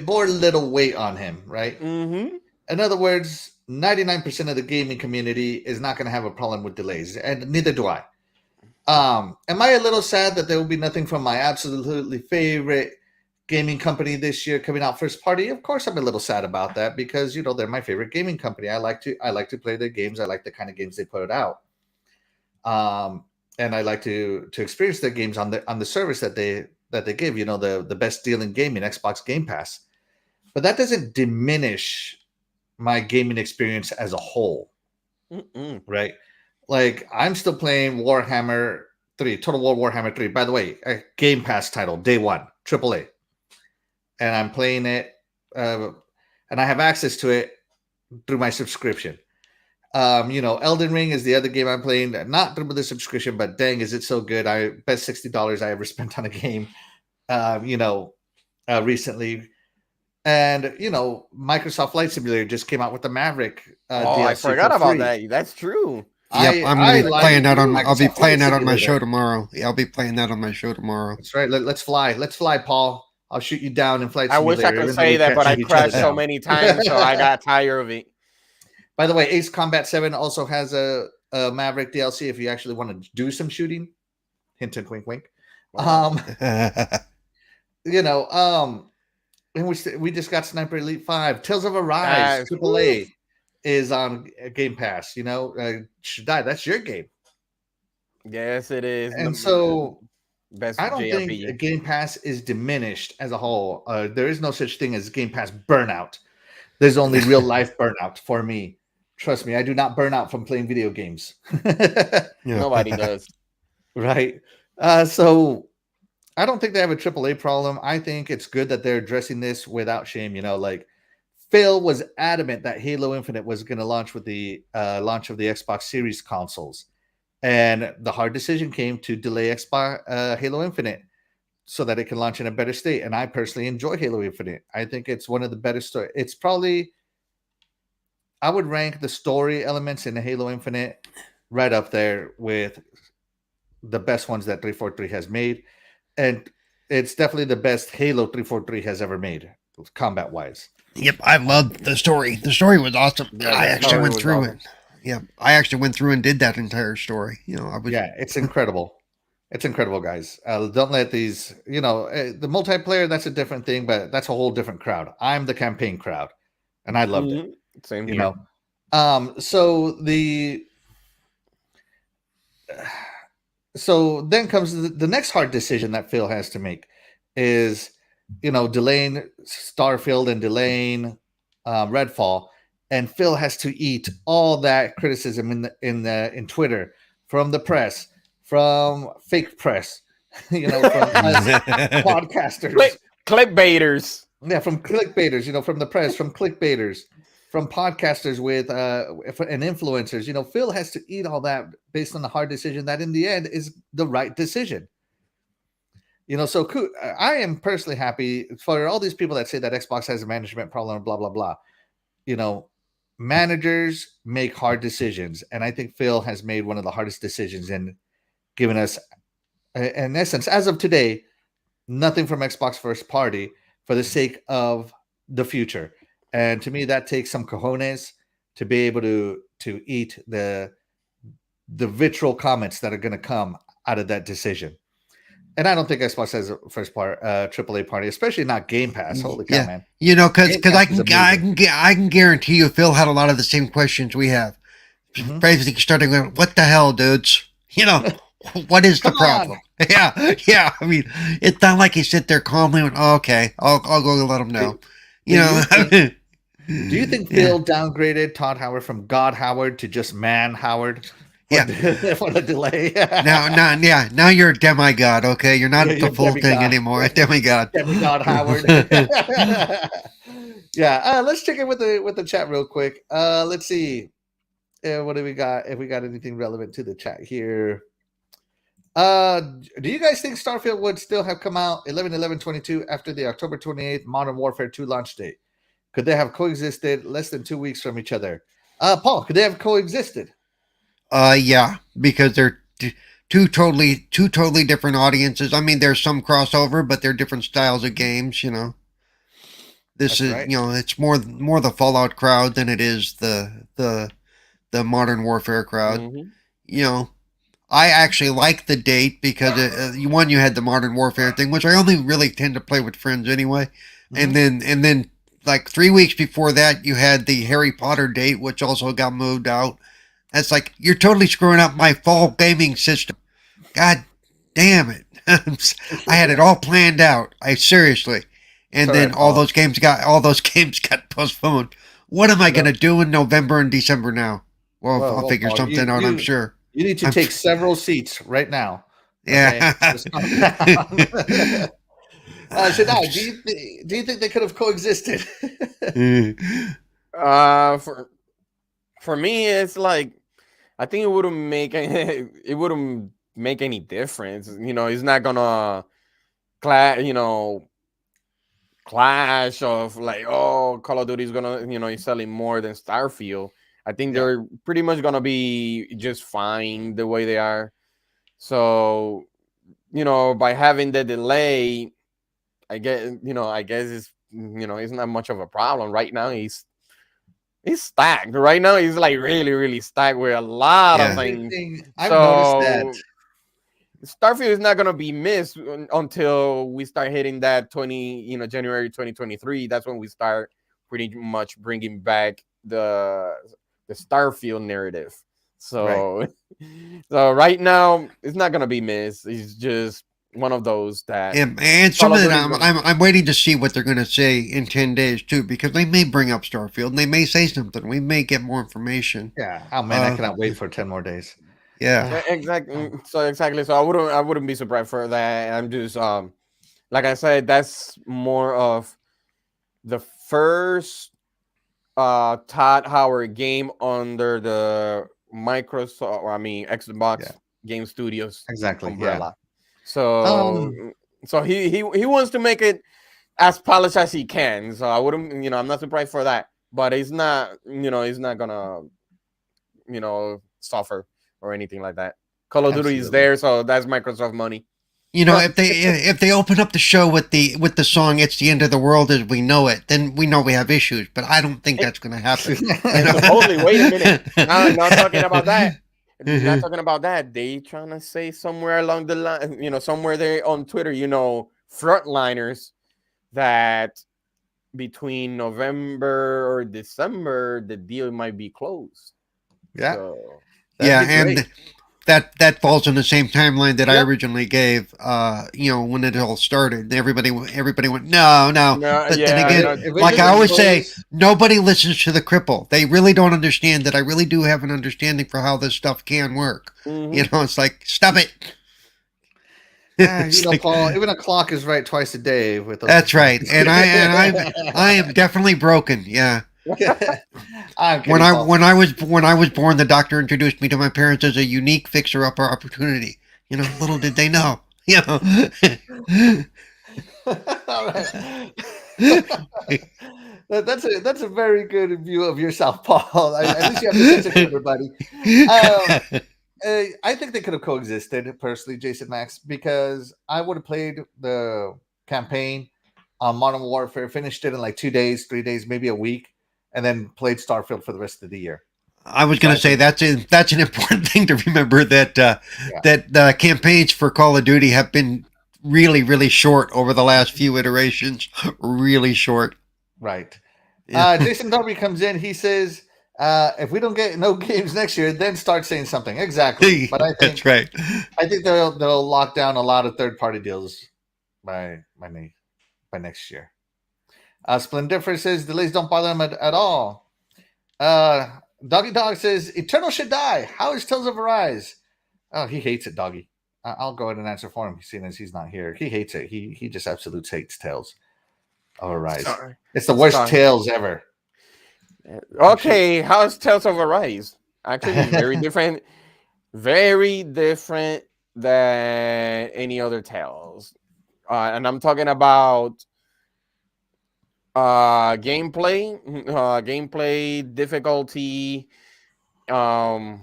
bore little weight on him, right? Mm-hmm. In other words, 99% of the gaming community is not going to have a problem with delays, and neither do I. Am I a little sad that there will be nothing from my absolutely favorite gaming company this year coming out first party? Of course, I'm a little sad about that because they're my favorite gaming company. I like to play their games. I like the kind of games they put out. And I like to experience their games on the service that they give. The best deal in gaming, Xbox Game Pass. But that doesn't diminish my gaming experience as a whole, right? Like I'm still playing Warhammer 3, Total War Warhammer 3. By the way, a Game Pass title, day one, AAA, and I'm playing it, and I have access to it through my subscription. Elden Ring is the other game I'm playing, not through the subscription, but dang, is it so good. I best $60 I ever spent on a game, recently. And, Microsoft Flight Simulator just came out with the Maverick DLC. I forgot about that. That's true. Yep, I'll be playing that on my show tomorrow. Yeah, I'll be playing that on my show tomorrow. That's right. Let's fly. Let's fly, Paul. I'll shoot you down in Flight Simulator. I wish I could say that, but I crashed so many times, so I got tired of it. By the way, Ace Combat 7 also has a Maverick DLC if you actually want to do some shooting. Hint, hint, wink, wink. And we just got Sniper Elite 5. Tales of Arise, AAA, is on Game Pass. Shaddai, that's your game. Yes, it is. And I don't think Game Pass is diminished as a whole. There is no such thing as Game Pass burnout. There's only real life burnout for me. Trust me, I do not burn out from playing video games. Nobody does. Right. So I don't think they have a AAA problem. I think it's good that they're addressing this without shame. Phil was adamant that Halo Infinite was going to launch with the launch of the Xbox Series consoles. And the hard decision came to delay Halo Infinite so that it can launch in a better state. And I personally enjoy Halo Infinite. I think it's one of the better stories. It's probably, I would rank the story elements in the Halo Infinite right up there with the best ones that 343 has made. And it's definitely the best Halo 343 has ever made, combat-wise. Yep, I loved the story. The story was awesome. Yeah, I actually went through it. Yeah, I actually went through and did that entire story. Yeah, it's incredible. It's incredible, guys. Don't let these, the multiplayer, that's a different thing, but that's a whole different crowd. I'm the campaign crowd, and I loved it. Same here. So then comes the next hard decision that Phil has to make is, delaying Starfield and delaying Redfall, and Phil has to eat all that criticism in Twitter from the press, from fake press, from podcasters, clickbaiters. Yeah, from clickbaiters, from the press, from clickbaiters, from podcasters and influencers. Phil has to eat all that based on the hard decision that in the end is the right decision. So I am personally happy for all these people that say that Xbox has a management problem, blah, blah, blah. managers make hard decisions, and I think Phil has made one of the hardest decisions in giving us, in essence, as of today, nothing from Xbox first party for the sake of the future. And to me, that takes some cojones to be able to eat the vitriol comments that are going to come out of that decision. And I don't think Xbox has a first part AAA party, especially not Game Pass. Holy cow, man! You know, because I Pass is can guarantee you, Phil had a lot of the same questions we have. Mhm. Basically, starting with, "What the hell, dudes? You know, what is the Come on. problem?" Yeah. I mean, it's not like he sit there calmly and, "Oh, okay, I'll go let him know." You know. Do you think Phil downgraded Todd Howard from God Howard to just Man Howard? Yeah. For the delay. Now you're a demigod, okay? You're not the full thing demigod. anymore. A demigod. Demigod Howard. Yeah. Let's check in with the chat real quick. Let's see. What do we got? If we got anything relevant to the chat here. Do you guys think Starfield would still have come out 11/11/22 after the October 28th Modern Warfare 2 launch date? Could they have coexisted less than 2 weeks from each other? Paul, could they have coexisted? Yeah, because they're two totally different audiences. I mean, there's some crossover, but they're different styles of games. You know, this is right. you know, it's more the Fallout crowd than it is the Modern Warfare crowd. Mhm. You know, I actually like the date because you had the Modern Warfare thing, which I only really tend to play with friends anyway, and then like 3 weeks before that, you had the Harry Potter date, which also got moved out. That's like, you're totally screwing up my fall gaming system. God damn it. I had it all planned out. Seriously. And then all those games got postponed. What am I going to do in November and December now? Well, I'll figure Paul, something out, I'm sure. You need to take several seats right now. Yeah. Okay? Shaddai, do you think they could have coexisted? For me, it's like, I think it wouldn't make any difference. You know, it's not gonna clash of like, oh, Call of Duty is gonna, he's selling more than Starfield. I think they're pretty much gonna be just fine the way they are. So, by having the delay, I guess it's it's not much of a problem right now. He's stacked right now. He's like really, really stacked with a lot of things. I've noticed that Starfield is not gonna be missed until we start hitting that January 2023. That's when we start pretty much bringing back the Starfield narrative. So, so right now it's not gonna be missed. It's just one of those that, and some of it, I'm waiting to see what they're going to say in 10 days too, because they may bring up Starfield and they may say something. We may get more information. Yeah. Oh man, I cannot wait for 10 more days. Yeah. Exactly. So I wouldn't be surprised for that. I'm just like I said, that's more of the first Todd Howard game under the Xbox Game Studios umbrella. Yeah. So he wants to make it as polished as he can. So I wouldn't, I'm not surprised for that. But it's not, he's not gonna, suffer or anything like that. Call of Duty is there, so that's Microsoft money. If they open up the show with the song "It's the End of the World as We Know It," then we know we have issues. But I don't think that's going to happen. Holy, wait a minute! Not talking about that. Not talking about that. They trying to say somewhere along the line, somewhere there on Twitter, frontliners, that between November or December the deal might be closed. Yeah. So, and that falls on the same timeline that I originally gave. When it all started, everybody went no. But then again, like I always say, nobody listens to the cripple. They really don't understand that I really do have an understanding for how this stuff can work. Mm-hmm. It's like, stop it. Paul, even a clock is right twice a day. That's right, and I am definitely broken. Yeah. When I was born, the doctor introduced me to my parents as a unique fixer-upper opportunity. Little did they know. All right. That's a very good view of yourself, Paul. At least you have a sense of humor, buddy. I think they could have coexisted, personally, Jason Max, because I would have played the campaign on Modern Warfare, finished it in like 2 days, 3 days, maybe a week, and then played Starfield for the rest of the year. I was going to say that's an important thing to remember, that that campaigns for Call of Duty have been really, really short over the last few iterations. Really short. Right. Yeah. Jason Darby comes in. He says, if we don't get no games next year, then start saying something. Exactly. But I think That's right. I think they'll lock down a lot of third-party deals by next year. Splendifer says delays don't bother him at all. Doggy Dog says Eternal Shaddai. How is Tales of Arise? Oh, he hates it, Doggy. I'll go ahead and answer for him, seeing as he's not here. He hates it. He just absolutely hates Tales of Arise. Sorry. It's the worst Tales ever. Okay, how's Tales of Arise? Actually, very different. Very different than any other Tales. And I'm talking about gameplay, difficulty, what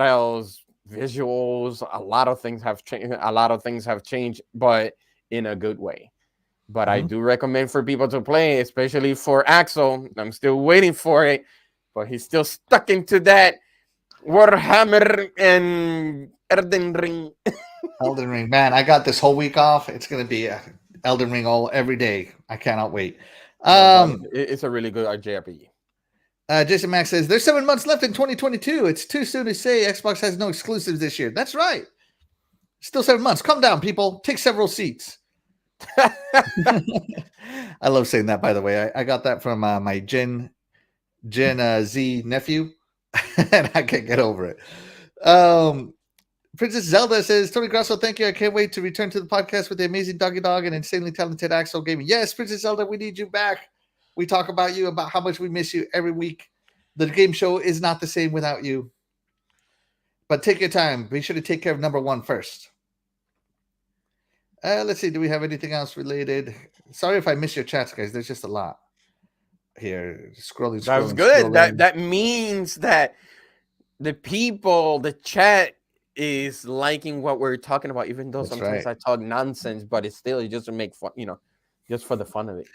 else? Visuals. A lot of things have changed, but in a good way. But I do recommend for people to play, especially for Axel. I'm still waiting for it, but he's still stuck into that Warhammer and Elden Ring. Elden Ring, man! I got this whole week off. It's gonna be Elden Ring every day. I cannot wait. It's a really good JRPG. Jason Max says there's 7 months left in 2022. It's too soon to say Xbox has no exclusives this year. That's right. Still 7 months. Calm down, people. Take several seats. I love saying that, by the way. I got that from my Gen Z nephew, and I can't get over it. Princess Zelda says, Tony Grasso, thank you. I can't wait to return to the podcast with the amazing Doggy Dog and insanely talented Axel Gaming. Yes, Princess Zelda, we need you back. We talk about you, about how much we miss you every week. The game show is not the same without you. But take your time. Be sure to take care of number one first. Let's see. Do we have anything else related? Sorry if I miss your chats, guys. There's just a lot here. Scrolling. That was good. That means that the chat is liking what we're talking about, even though sometimes I talk nonsense, but it's still just to make fun, just for the fun of it.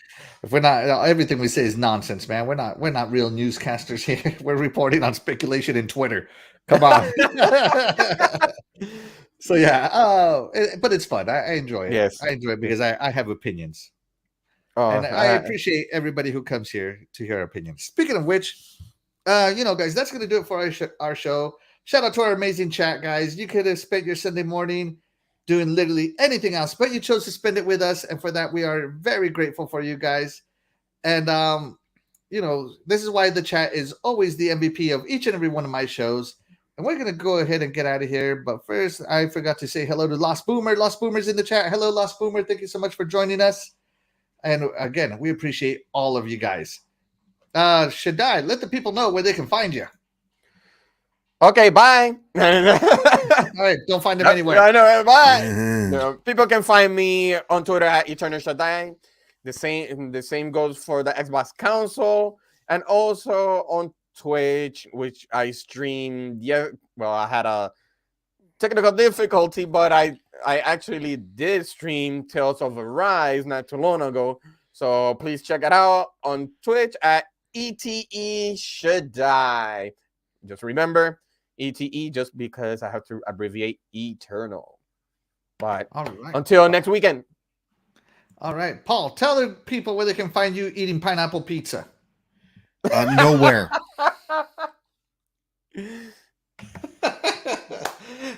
If we're not, everything we say is nonsense, man. We're not real newscasters here. We're reporting on speculation in Twitter. Come on. So yeah, but it's fun. I enjoy it. Yes, I enjoy it because I have opinions, and I appreciate everybody who comes here to hear our opinions. Speaking of which, guys, that's gonna do it for our show. Shout out to our amazing chat, guys. You could have spent your Sunday morning doing literally anything else, but you chose to spend it with us, and for that, we are very grateful for you guys. And this is why the chat is always the MVP of each and every one of my shows. And we're going to go ahead and get out of here. But first, I forgot to say hello to Lost Boomer. Lost Boomer's in the chat. Hello, Lost Boomer. Thank you so much for joining us. And again, we appreciate all of you guys. Shaddai, let the people know where they can find you. Okay, bye. All right, don't find them anywhere. I know, bye. People can find me on Twitter at Eternal Shaddai. The same goes for the Xbox console, and also on Twitch, which I streamed. Yeah, well, I had a technical difficulty, but I actually did stream Tales of Arise not too long ago. So please check it out on Twitch at ETE Shaddai. Just remember ETE, just because I have to abbreviate Eternal. But until next weekend. All right, Paul, tell the people where they can find you eating pineapple pizza. Nowhere.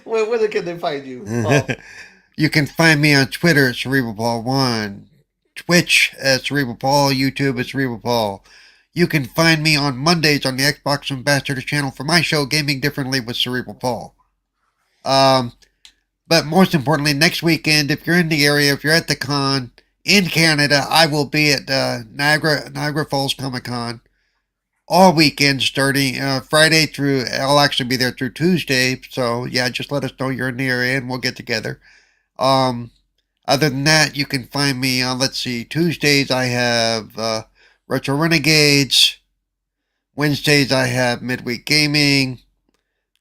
Where can they find you, Paul? You can find me on Twitter at Cerebral Paul 1, Twitch at Cerebral Paul, YouTube at Cerebral Paul. You can find me on Mondays on the Xbox Ambassador channel for my show, Gaming Differently with Cerebral Paul. But most importantly, next weekend, if you're in the area, if you're at the con in Canada, I will be at Niagara Falls Comic Con all weekend, starting Friday through. I'll actually be there through Tuesday. So yeah, just let us know you're in the area and we'll get together. Other than that, you can find me on, let's see, Tuesdays I have Retro Renegades. Wednesdays I have midweek gaming.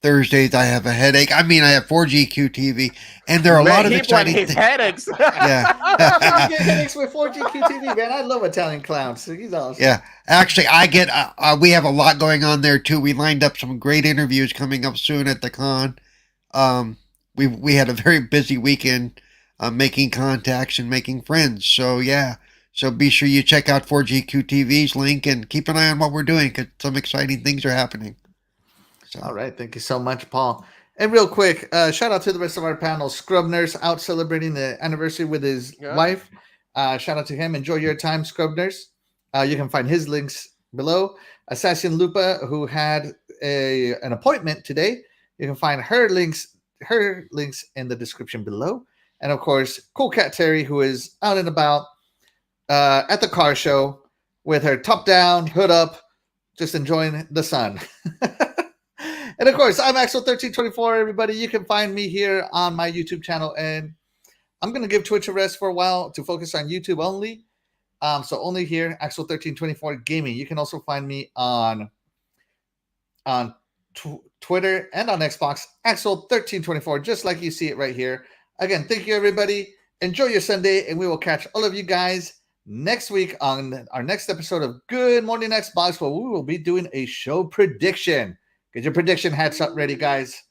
Thursdays I have a headache. I mean, I have 4GQ TV, and there are a lot of exciting his things. headaches. Yeah. I get headaches with 4GQ TV, man. I love Italian clowns. So he's awesome. Yeah, actually, I get. We have a lot going on there too. We lined up some great interviews coming up soon at the con. We had a very busy weekend, making contacts and making friends. So yeah, so be sure you check out 4GQ TV's link and keep an eye on what we're doing because some exciting things are happening. So. All right, thank you so much, Paul. And real quick, shout out to the rest of our panel. Scrub Nurse out celebrating the anniversary with his wife. Shout out to him. Enjoy your time, Scrub Nurse. You can find his links below. AssassinLupa, who had an appointment today. You can find her links in the description below. And of course, Coolcat Terri, who is out and about at the car show with her top down, hood up, just enjoying the sun. And of course, I'm Axel1324, everybody. You can find me here on my YouTube channel. And I'm going to give Twitch a rest for a while to focus on YouTube only. So only here, Axel1324 Gaming. You can also find me on Twitter and on Xbox, Axel1324, just like you see it right here. Again, thank you, everybody. Enjoy your Sunday, and we will catch all of you guys next week on our next episode of Good Morning Xbox, where we will be doing a show prediction. Get your prediction hats up ready, guys.